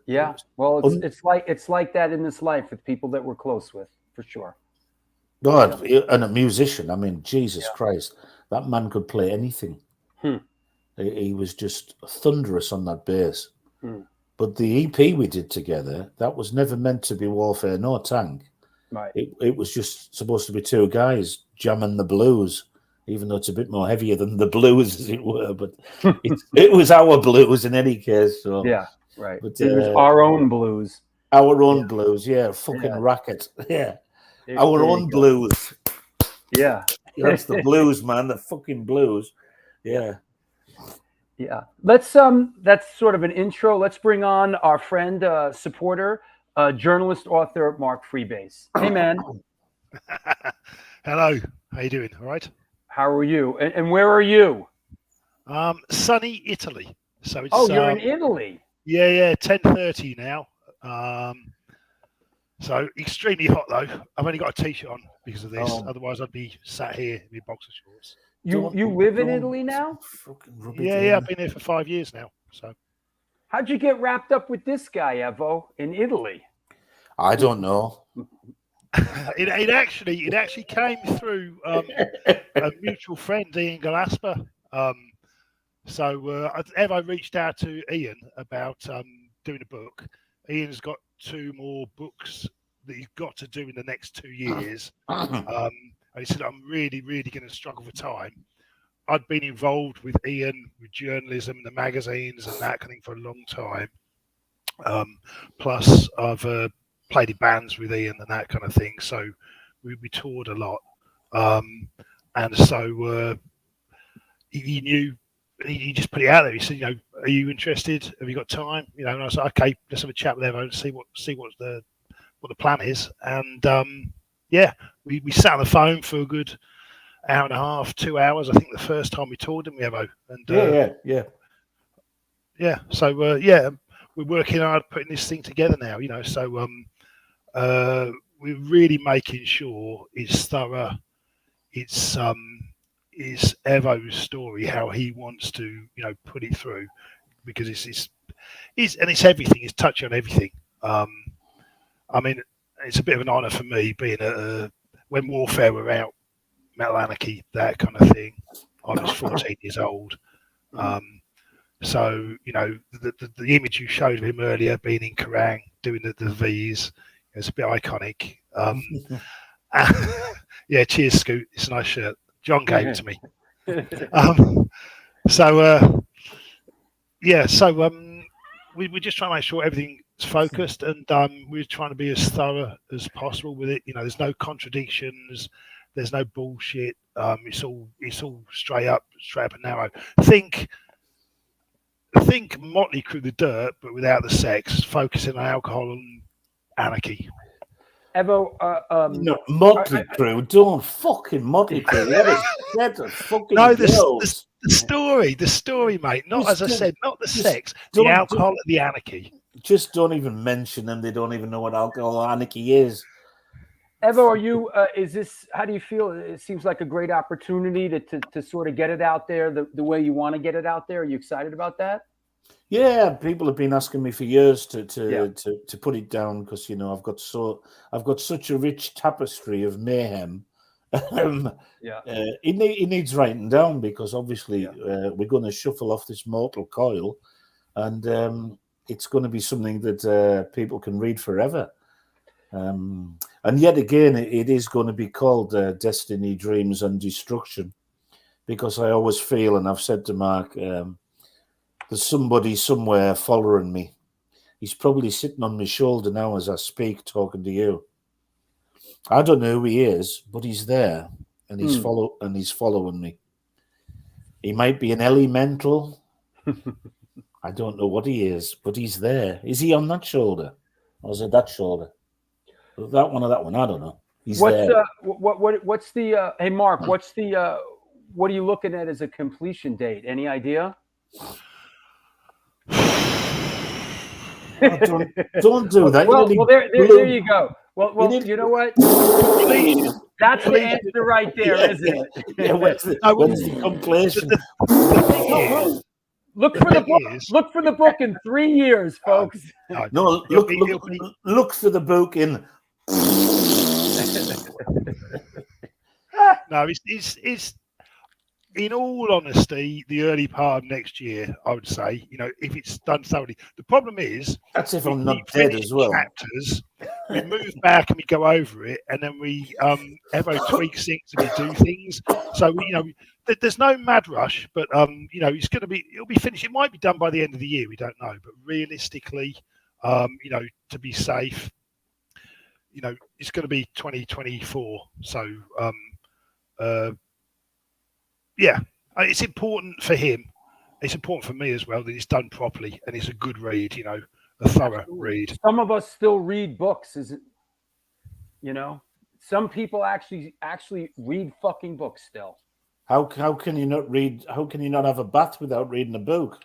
Speaker 3: Yeah. Well, it's like that in this life with people that we're close with, for sure.
Speaker 4: God, and a musician. I mean, Jesus Christ, that man could play anything. He was just thunderous on that bass. But the EP we did together, that was never meant to be Warfare nor Tank. Right. It was just supposed to be two guys jamming the blues, even though it's a bit more heavier than the blues, as it were. But it was our blues in any case. So
Speaker 3: yeah, right. But it was our own blues.
Speaker 4: Our own blues, fucking racket, Our own blues.
Speaker 3: Yeah.
Speaker 4: That's the blues, man. The fucking blues. Yeah.
Speaker 3: Yeah. Let's that's sort of an intro. Let's bring on our friend, supporter, journalist, author, Mark Freebase. Hey, man.
Speaker 9: Hello. How you doing? All right.
Speaker 3: How are you? And where are you?
Speaker 9: Sunny Italy. So it's
Speaker 3: you're in Italy.
Speaker 9: Yeah, 10:30 now. So extremely hot though. I've only got a t-shirt on because of this. Otherwise, I'd be sat here in my boxer shorts.
Speaker 3: You live in Italy now?
Speaker 9: Yeah. I've been here for 5 years now. So,
Speaker 3: how'd you get wrapped up with this guy, Evo, in Italy?
Speaker 4: I don't know.
Speaker 9: it actually came through a mutual friend, Ian Galasper. So Evo reached out to Ian about doing a book. Ian's got 2 more books that he's got to do in the next 2 years. And he said, I'm really, really going to struggle for time. I'd been involved with Ian, with journalism and the magazines and that kind of thing for a long time. Plus, I've played in bands with Ian and that kind of thing. So we toured a lot. And so he knew, he just put it out there. He said, you know, are you interested? Have you got time? You know, and I was like, okay, let's have a chat with Evo and see what the plan is. And yeah, we sat on the phone for a good hour and a half, 2 hours. I think the first time we toured, didn't we, Evo? And yeah. So we're working hard putting this thing together now. You know, so we're really making sure it's thorough. It's Evo's story, how he wants to, you know, put it through, because it's everything. It's touching on everything. I mean, it's a bit of an honour for me being when Warfare were out, Metal Anarchy, that kind of thing. I was 14 years old. So, you know, the image you showed of him earlier, being in Kerrang, doing the V's, it's a bit iconic. Yeah, cheers, Scoot. It's a nice shirt. John gave it to me. We're just trying to make sure everything's focused, and we're trying to be as thorough as possible with it. You know, there's no contradictions, there's no bullshit. It's all straight up and narrow. Think Motley Crue, the Dirt, but without the sex, focusing on alcohol and anarchy.
Speaker 3: Evo,
Speaker 4: no, Motley Crue, don't fucking Motley Crue. Let us fucking
Speaker 9: no, the story, mate. Not as I said, not the sex, the alcohol and the anarchy.
Speaker 4: Just don't even mention them. They don't even know what alcohol anarchy is.
Speaker 3: Evo, are you? Is this? How do you feel? It seems like a great opportunity to sort of get it out there the way you want to get it out there. Are you excited about that?
Speaker 4: Yeah, people have been asking me for years to put it down, because you know I've got such a rich tapestry of mayhem. It needs writing down, because obviously we're going to shuffle off this mortal coil, and it's going to be something that people can read forever. And yet again, it is going to be called Destiny, Dreams, and Destruction, because I always feel, and I've said to Mark, there's somebody somewhere following me. He's probably sitting on my shoulder now as I speak, talking to you. I don't know who he is, but he's there, and he's following me. He might be an elemental. I don't know what he is, but he's there. Is he on that shoulder, or is it that shoulder? That one or that one? I don't know. He's there.
Speaker 3: What's the? Hey, Mark, what's the? What are you looking at as a completion date? Any idea?
Speaker 4: Don't do that.
Speaker 3: Well, there you go. Well, you know what? That's the answer right there, isn't it?
Speaker 4: Yeah, where's the completion?
Speaker 3: Look for the book. Look for the book in 3 years, folks.
Speaker 4: No, look for the book in.
Speaker 9: No, it's in all honesty, the early part of next year, I would say, you know, if it's done thoroughly. The problem is,
Speaker 4: that's if I'm not dead as well.
Speaker 9: Chapters, we move back and we go over it, and then we Evo tweaks things and we do things. So you know, there's no mad rush, but you know, it'll be finished. It might be done by the end of the year. We don't know, but realistically, you know, to be safe, you know, it's going to be 2024. So yeah, it's important for him. It's important for me as well that it's done properly and it's a good read, you know, a thorough read.
Speaker 3: Some of us still read books, is it? You know, some people actually read fucking books still.
Speaker 4: How can you not read? How can you not have a bath without reading a book?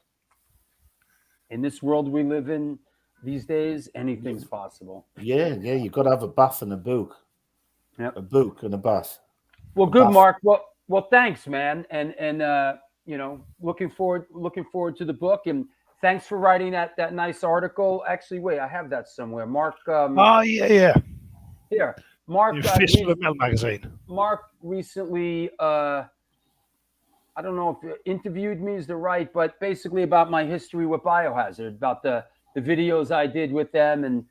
Speaker 3: In this world we live in these days, anything's possible.
Speaker 4: Yeah, you've got to have a bath and a book.
Speaker 3: Yep.
Speaker 4: A book and a bath.
Speaker 3: Well, good, Mark. Well, thanks, man, and you know, looking forward to the book, and thanks for writing that nice article. Actually, wait, I have that somewhere. Mark.
Speaker 9: Yeah.
Speaker 3: Here, Mark.
Speaker 9: Fistful of Metal magazine.
Speaker 3: Mark recently, I don't know if interviewed me is the right, but basically about my history with Biohazard, about the videos I did with them, and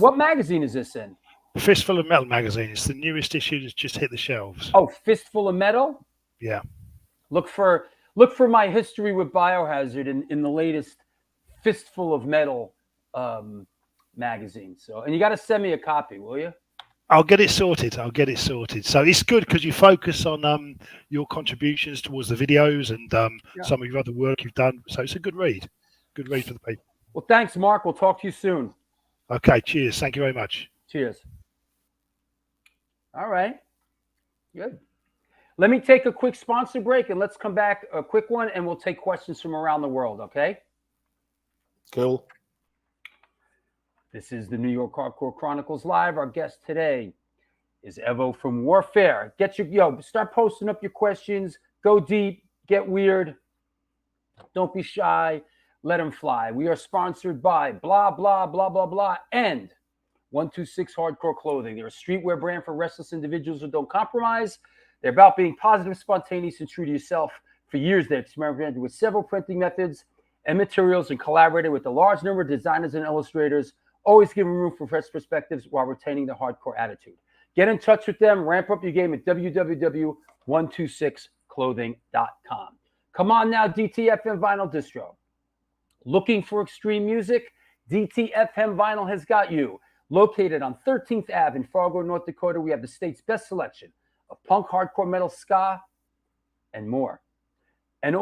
Speaker 3: what magazine is this in?
Speaker 9: Fistful of Metal magazine. It's the newest issue that's just hit the shelves.
Speaker 3: Oh, Fistful of Metal.
Speaker 9: Yeah.
Speaker 3: Look for my history with Biohazard in the latest Fistful of Metal magazine. So, and you got to send me a copy, will you?
Speaker 9: I'll get it sorted. So it's good because you focus on your contributions towards the videos and some of your other work you've done. So it's a good read. Good read for the people.
Speaker 3: Well, thanks, Mark. We'll talk to you soon.
Speaker 9: Okay. Cheers. Thank you very much.
Speaker 3: Cheers. All right. Good. Let me take a quick sponsor break and let's come back, a quick one, and we'll take questions from around the world, okay?
Speaker 4: Cool.
Speaker 3: This is the New York Hardcore Chronicles Live. Our guest today is Evo from Warfare. Start posting up your questions. Go deep. Get weird. Don't be shy. Let them fly. We are sponsored by blah, blah, blah, blah, blah, and 126 Hardcore Clothing. They're a streetwear brand for restless individuals who don't compromise. They're about being positive, spontaneous, and true to yourself. For years, they've experimented with several printing methods and materials and collaborated with a large number of designers and illustrators, always giving room for fresh perspectives while retaining the hardcore attitude. Get in touch with them. Ramp up your game at www.126clothing.com. Come on now, DTFM Vinyl Distro. Looking for extreme music? DTFM Vinyl has got you. Located on 13th Ave in Fargo, North Dakota, we have the state's best selection of punk, hardcore, metal, ska, and more. And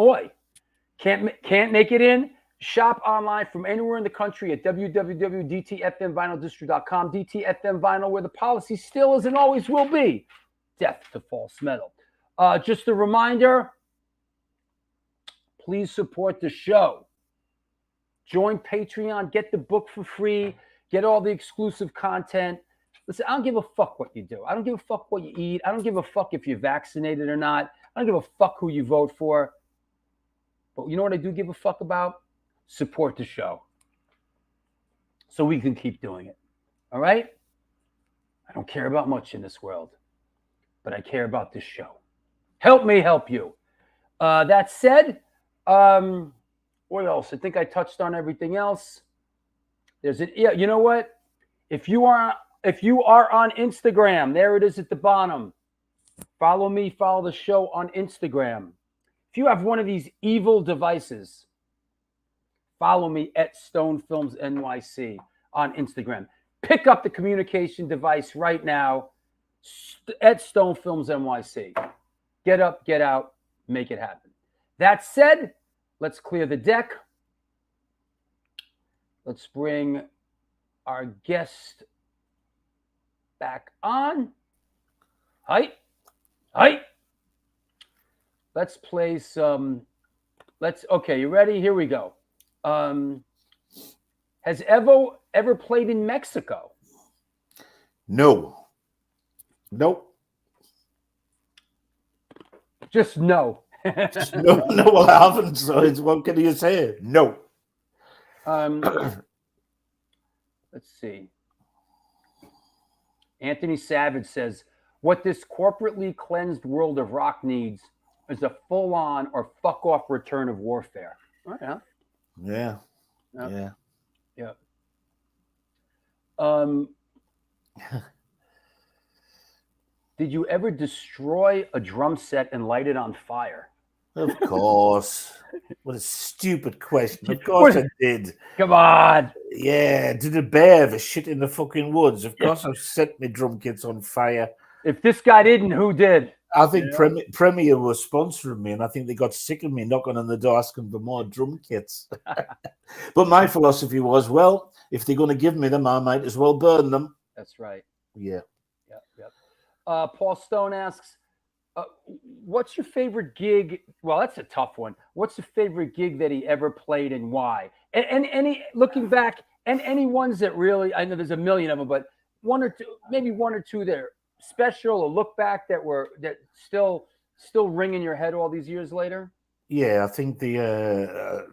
Speaker 3: can't make it in? Shop online from anywhere in the country at www.dtfmvinyldistro.com. DTFM Vinyl, where the policy still is and always will be death to false metal. Just a reminder, please support the show. Join Patreon, get the book for free, get all the exclusive content. Listen, I don't give a fuck what you do. I don't give a fuck what you eat. I don't give a fuck if you're vaccinated or not. I don't give a fuck who you vote for. But you know what I do give a fuck about? Support the show so we can keep doing it. All right? I don't care about much in this world, but I care about this show. Help me help you. That said, what else? I think I touched on everything else. You know what? If you are on Instagram, there it is at the bottom. Follow me, follow the show on Instagram. If you have one of these evil devices, follow me at Stone Films NYC on Instagram. Pick up the communication device right now at Stone Films NYC. Get up, get out, make it happen. That said, let's clear the deck. Let's bring our guest back on. Hi. Let's play some. Okay, you ready? Here we go. Has Evo ever played in Mexico?
Speaker 4: No. Nope.
Speaker 3: Just no.
Speaker 4: No, I haven't. So what can you say? No.
Speaker 3: Let's see. Anthony Savage says, what this corporately cleansed world of rock needs is a full-on or fuck-off return of Warfare. All right, huh?
Speaker 4: Yeah.
Speaker 3: Did you ever destroy a drum set and light it on fire?
Speaker 4: Of course. What a stupid question. Of course I did.
Speaker 3: Come on.
Speaker 4: Yeah, did a bear ever shit in the fucking woods? Of course I've set my drum kits on fire.
Speaker 3: If this guy didn't, who did?
Speaker 4: I think Premier was sponsoring me, and I think they got sick of me knocking on the door asking for more drum kits. But my philosophy was, well, if they're going to give me them, I might as well burn them.
Speaker 3: That's right.
Speaker 4: Yeah.
Speaker 3: Paul Stone asks, what's your favorite gig? Well, that's a tough one. What's the favorite gig that he ever played and why? And any, looking back, and any ones that really, I know there's a million of them, but one or two that are special or look back that still ring in your head all these years later?
Speaker 4: Yeah, I think the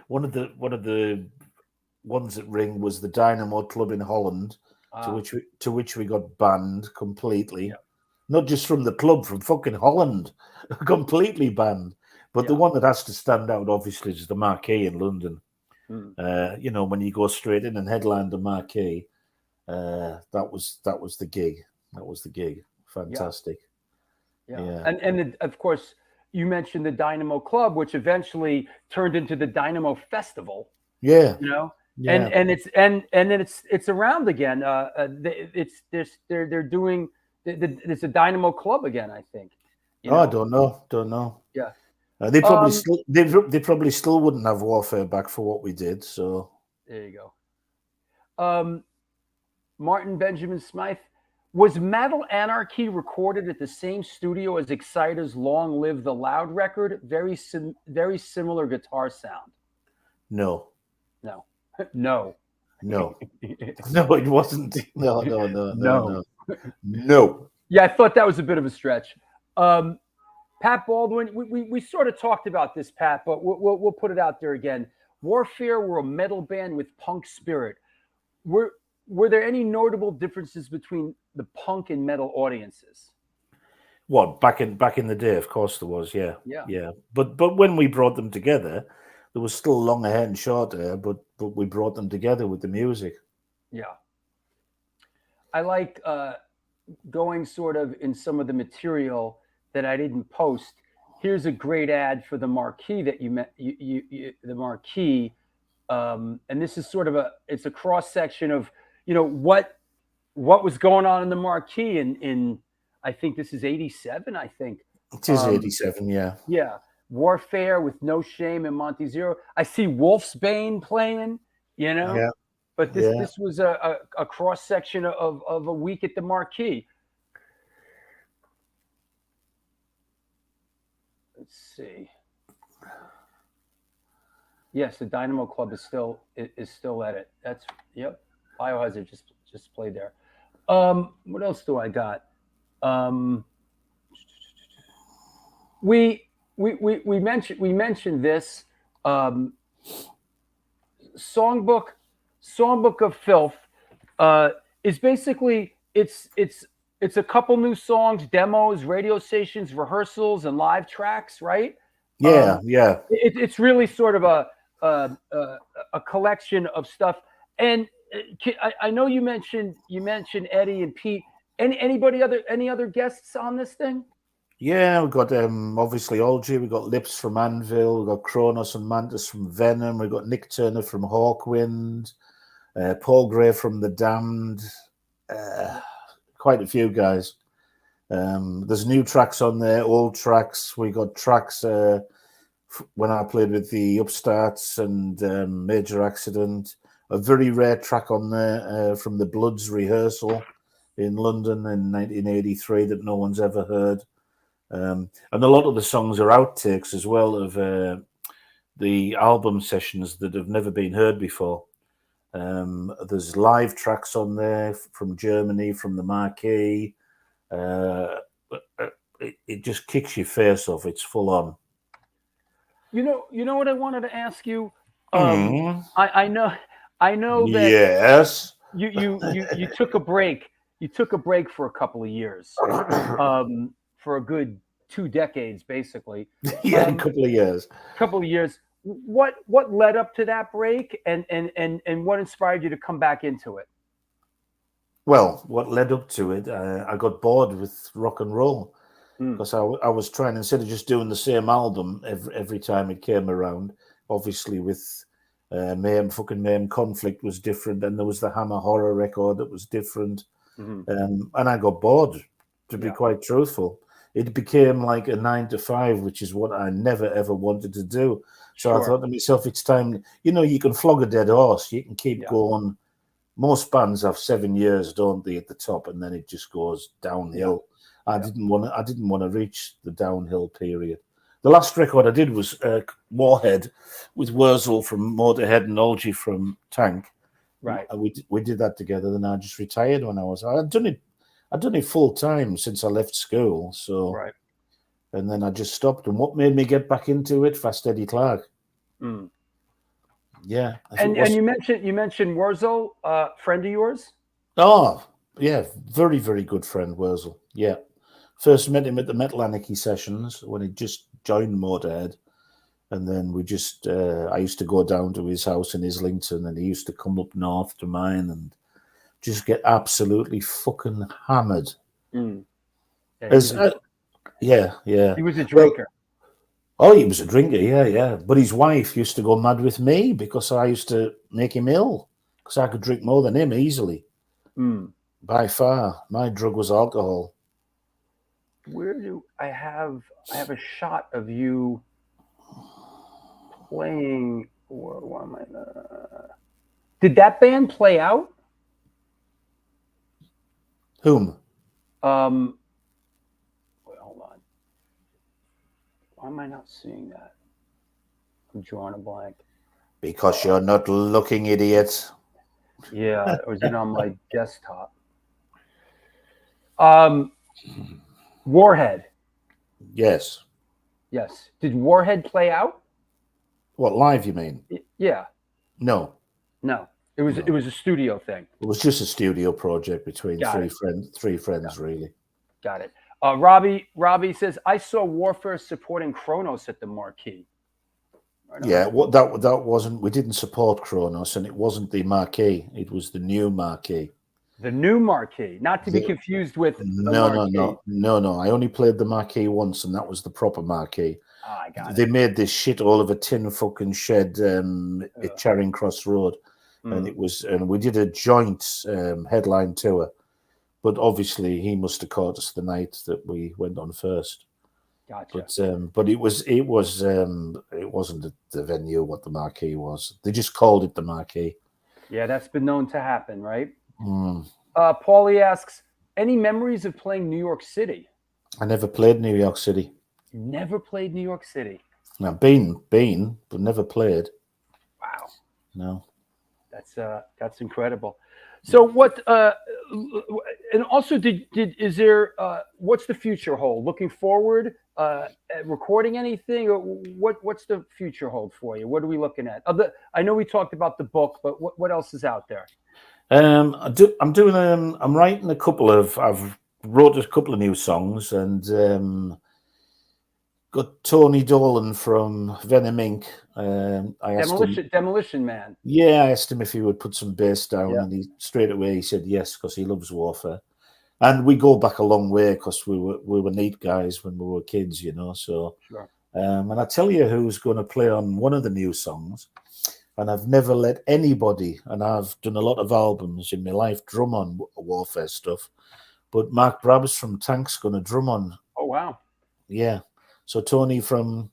Speaker 4: one of the ones that ring was the Dynamo Club in Holland, to which we got banned completely. Yeah. Not just from the club, from fucking Holland, completely banned. But the one that has to stand out, obviously, is the Marquee in London. When you go straight in and headline the Marquee, that was the gig. That was the gig. Fantastic.
Speaker 3: Yeah. And of course, you mentioned the Dynamo Club, which eventually turned into the Dynamo Festival.
Speaker 4: Yeah.
Speaker 3: You know,
Speaker 4: Yeah.
Speaker 3: and then it's around again. They're doing it's a Dynamo Club again, I think.
Speaker 4: I don't know.
Speaker 3: Yeah.
Speaker 4: They probably still wouldn't have Warfare back for what we did. So
Speaker 3: there you go. Martin Benjamin Smythe, was Metal Anarchy recorded at the same studio as Exciter's Long Live the Loud record? Very similar guitar sound.
Speaker 4: No.
Speaker 3: No.
Speaker 4: No, it wasn't. No.
Speaker 3: Yeah, I thought that was a bit of a stretch. Pat Baldwin, we sort of talked about this, Pat, but we'll put it out there again. Warfare were a metal band with punk spirit. Were there any notable differences between the punk and metal audiences?
Speaker 4: What, back in the day? Of course there was. Yeah. But when we brought them together, there was still longer hair and short hair, but we brought them together with the music.
Speaker 3: Yeah. I like going sort of in some of the material that I didn't post. Here's a great ad for the marquee that the marquee, and this is sort of it's a cross section of what was going on in the marquee in I think this is 87. I think
Speaker 4: it is 87. Yeah.
Speaker 3: Yeah. Warfare with No Shame and Monty Zero. I see Wolfsbane playing,
Speaker 4: Yeah.
Speaker 3: But this was a cross section of a week at the Marquee. Let's see. Yes, the Dynamo Club is still at it. That's Biohazard just played there. What else do I got? We mentioned this songbook of Filth is basically it's a couple new songs, demos, radio stations, rehearsals, and live tracks, right?
Speaker 4: Yeah.
Speaker 3: It's really sort of a collection of stuff. And I know you mentioned Eddie and Pete. Any other guests on this thing?
Speaker 4: Yeah, we've got obviously Olgie, we've got Lips from Anvil, we've got Kronos and Mantis from Venom, we've got Nick Turner from Hawkwind, Paul Gray from The Damned, quite a few guys. There's new tracks on there, old tracks. We got tracks when I played with the Upstarts and Major Accident. A very rare track on there from the Bloods rehearsal in London in 1983 that no one's ever heard. And a lot of the songs are outtakes as well of the album sessions that have never been heard before. There's live tracks on there from Germany, from the Marquee. It just kicks your face off. It's full on.
Speaker 3: You know what I wanted to ask you? I know that
Speaker 4: yes.
Speaker 3: You took a break. You took a break for a couple of years. For a good 2 decades, basically.
Speaker 4: Yeah, a couple of years.
Speaker 3: What led up to that break, and what inspired you to come back into it?
Speaker 4: Well, what led up to it, I got bored with rock and roll because I was trying, instead of just doing the same album every time it came around. Obviously, with Mayhem Conflict was different, and there was the Hammer Horror record that was different, and I got bored. To be quite truthful, it became like a 9 to 5, which is what I never ever wanted to do. So I thought to myself, it's time. You can flog a dead horse. You can keep going. Most bands have 7 years, don't they, at the top, and then it just goes downhill. I didn't want to reach the downhill period. The last record I did was Warhead with Wurzel from Motorhead and Olgie from Tank.
Speaker 3: Right.
Speaker 4: We did that together. Then I just retired when I'd done it full time since I left school. So,
Speaker 3: right.
Speaker 4: And then I just stopped. And what made me get back into it? Fast Eddie Clarke. Yeah.
Speaker 3: And you mentioned Wurzel, friend of yours?
Speaker 4: Oh, yeah, very, very good friend, Wurzel. Yeah. First met him at the Metal Anarchy sessions when he just joined Motorhead. And then I used to go down to his house in Islington, and he used to come up north to mine and just get absolutely fucking hammered.
Speaker 3: Mm. Yeah,
Speaker 4: Yeah.
Speaker 3: he was a
Speaker 4: Well,
Speaker 3: drinker.
Speaker 4: oh, he was a drinker, yeah. But his wife used to go mad with me because I used to make him ill because I could drink more than him easily.
Speaker 3: Mm.
Speaker 4: By far, my drug was alcohol.
Speaker 3: Where do I have a shot of you playing? Or what am I? Did that band play out?
Speaker 4: Whom?
Speaker 3: Wait, hold on. Why am I not seeing that? I'm drawing a blank.
Speaker 4: Because you're not looking, idiot.
Speaker 3: Yeah, or is it on my desktop? Warhead.
Speaker 4: Yes.
Speaker 3: Yes. Did Warhead play out?
Speaker 4: What, live, you mean?
Speaker 3: Yeah.
Speaker 4: No.
Speaker 3: No. It was a studio thing.
Speaker 4: It was just a studio project between three friends, really.
Speaker 3: Got it. Robbie says, I saw Warfare supporting Kronos at the Marquee. Right,
Speaker 4: Yeah, that wasn't. We didn't support Kronos, and it wasn't the Marquee. It was the new Marquee.
Speaker 3: The new Marquee, not to be confused with
Speaker 4: No. I only played the Marquee once, and that was the proper Marquee.
Speaker 3: I got
Speaker 4: They made this shit all of a tin fucking shed at Charing Cross Road, and it was. And we did a joint headline tour, but obviously he must have caught us the night that we went on first.
Speaker 3: Gotcha.
Speaker 4: But it wasn't the venue what the Marquee was. They just called it the Marquee.
Speaker 3: Yeah, that's been known to happen, right?
Speaker 4: Mm.
Speaker 3: Paulie asks, any memories of playing New York City?
Speaker 4: I never played New York City.
Speaker 3: Never played New York City.
Speaker 4: Now, been, but never played.
Speaker 3: Wow.
Speaker 4: No.
Speaker 3: That's incredible. So what? And also, is there? What's the future hold? Looking forward, recording anything, or what's the future hold for you? What are we looking at? I know we talked about the book, but what else is out there?
Speaker 4: I'm writing a couple of. I've wrote a couple of new songs and got Tony Dolan from Venom Inc. I asked
Speaker 3: Demolition Man.
Speaker 4: Yeah, I asked him if he would put some bass down, and straight away he said yes because he loves Warfare, and we go back a long way because we were neat guys when we were kids, you know. So,
Speaker 3: sure.
Speaker 4: And I tell you who's going to play on one of the new songs, and I've never let anybody, and I've done a lot of albums in my life, drum on Warfare stuff, but Mark Brabs from Tank's going to drum on.
Speaker 3: Oh wow!
Speaker 4: Yeah, so Tony from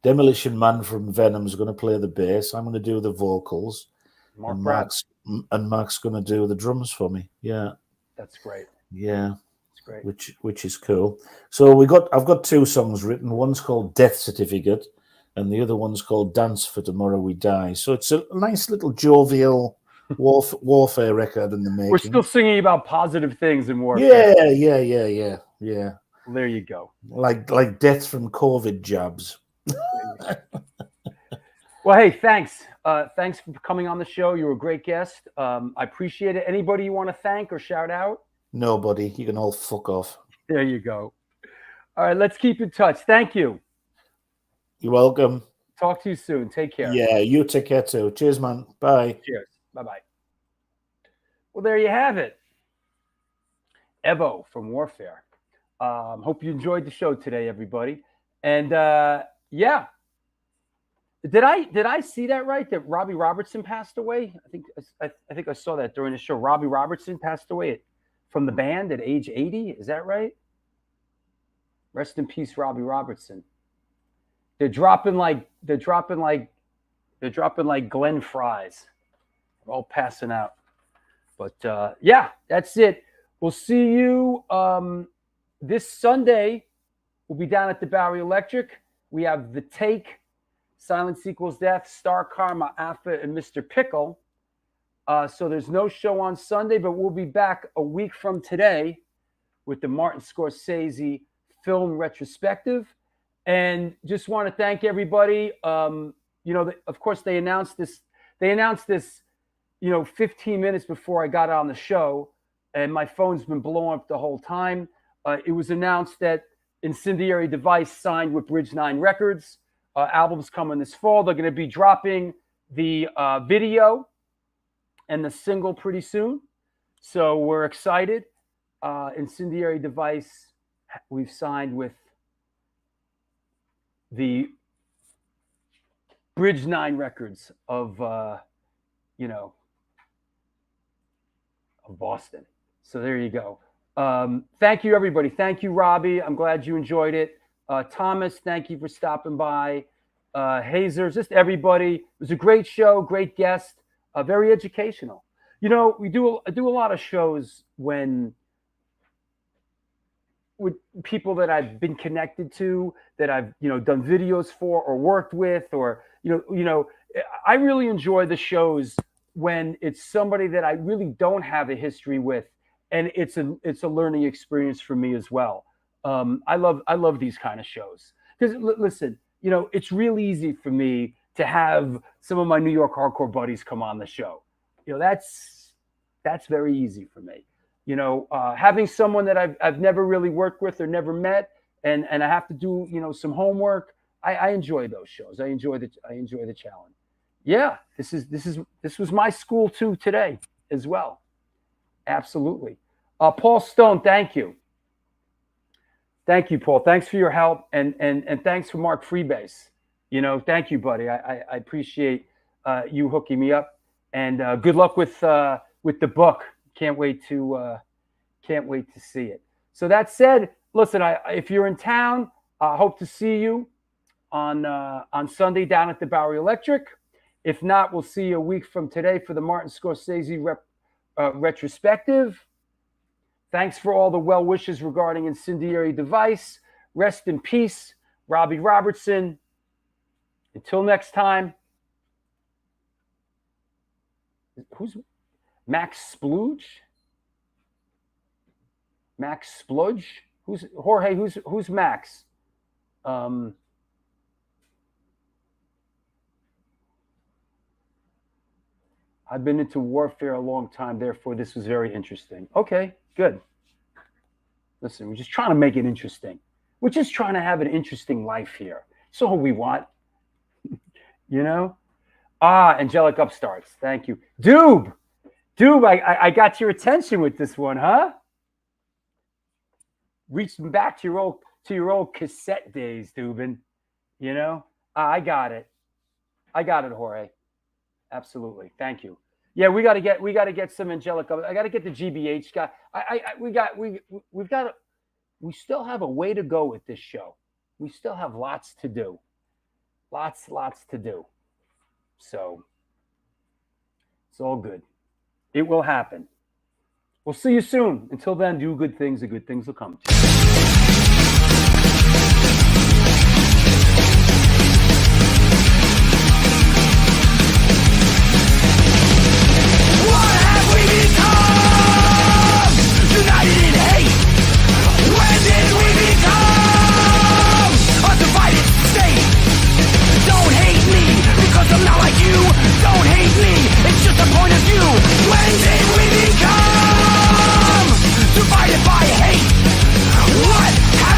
Speaker 4: Demolition Man from Venom is going to play the bass. I'm going to do the vocals. Mark's going to do the drums for me. Yeah,
Speaker 3: that's great.
Speaker 4: Yeah,
Speaker 3: that's great.
Speaker 4: Which is cool. So I've got two songs written. One's called Death Certificate, and the other one's called Dance for Tomorrow We Die. So it's a nice little jovial warfare record in the making.
Speaker 3: We're still singing about positive things in warfare.
Speaker 4: Yeah.
Speaker 3: Well, there you go.
Speaker 4: Like death from COVID jabs.
Speaker 3: Well, hey, thanks. Thanks for coming on the show. You were a great guest. I appreciate it. Anybody you want to thank or shout out?
Speaker 4: Nobody. You can all fuck off.
Speaker 3: There you go. All right, let's keep in touch. Thank you.
Speaker 4: You're welcome.
Speaker 3: Talk to you soon. Take care.
Speaker 4: Yeah, you take care too. Cheers, man. Bye.
Speaker 3: Cheers. Bye-bye. Well, there you have it. Evo from Warfare. Hope you enjoyed the show today, everybody. And yeah, did I see that right? That Robbie Robertson passed away? I think I saw that during the show. Robbie Robertson passed away from the band at age 80. Is that right? Rest in peace, Robbie Robertson. They're dropping like Glenn Fries. They're all passing out. But yeah, that's it. We'll see you this Sunday. We'll be down at the Bowery Electric. We have The Take, Silence Equals Death, Star Karma, Alpha, and Mr. Pickle. So there's no show on Sunday, but we'll be back a week from today with the Martin Scorsese film retrospective. And just want to thank everybody. Of course, they announced this. 15 minutes before I got on the show, and my phone's been blowing up the whole time. It was announced that Incendiary Device signed with Bridge 9 Records. Albums coming this fall. They're going to be dropping the video and the single pretty soon. So we're excited. Incendiary Device, we've signed with the Bridge 9 Records of, of Boston. So there you go. Thank you, everybody. Thank you, Robbie. I'm glad you enjoyed it. Thomas, thank you for stopping by. Hazers, just everybody. It was a great show, great guest, very educational. I do a lot of shows with people that I've been connected to, that I've done videos for or worked with, or I really enjoy the shows when it's somebody that I really don't have a history with, and it's a learning experience for me as well. I love these kind of shows because listen, it's real easy for me to have some of my New York hardcore buddies come on the show. That's very easy for me. Having someone that I've never really worked with or never met, and I have to do some homework. I enjoy those shows. I enjoy the challenge. Yeah, this was my school too today as well. Absolutely. Paul Stone, thank you. Thank you, Paul. Thanks for your help, and thanks for Mark Freebase. Thank you, buddy. I appreciate you hooking me up, and good luck with the book. Can't wait to see it. So that said, listen, if you're in town, I hope to see you on Sunday down at the Bowery Electric. If not, we'll see you a week from today for the Martin Scorsese retrospective. Thanks for all the well wishes regarding Incendiary Device. Rest in peace, Robbie Robertson. Until next time. Who's Max Splooge? Max Spludge? Who's Jorge? Who's Max? I've been into warfare a long time, therefore this was very interesting. Okay, good. Listen, we're just trying to make it interesting. We're just trying to have an interesting life here. That's all we want. Angelic Upstarts. Thank you. Doob, I got your attention with this one, huh? Reaching back to your old cassette days, Dubin. I got it. Jorge. Absolutely. Thank you. Yeah, we got to get some Angelic. I got to get the GBH guy. We still have a way to go with this show. We still have lots to do. Lots to do. So it's all good. It will happen. We'll see you soon. Until then, do good things. The good things will come to you.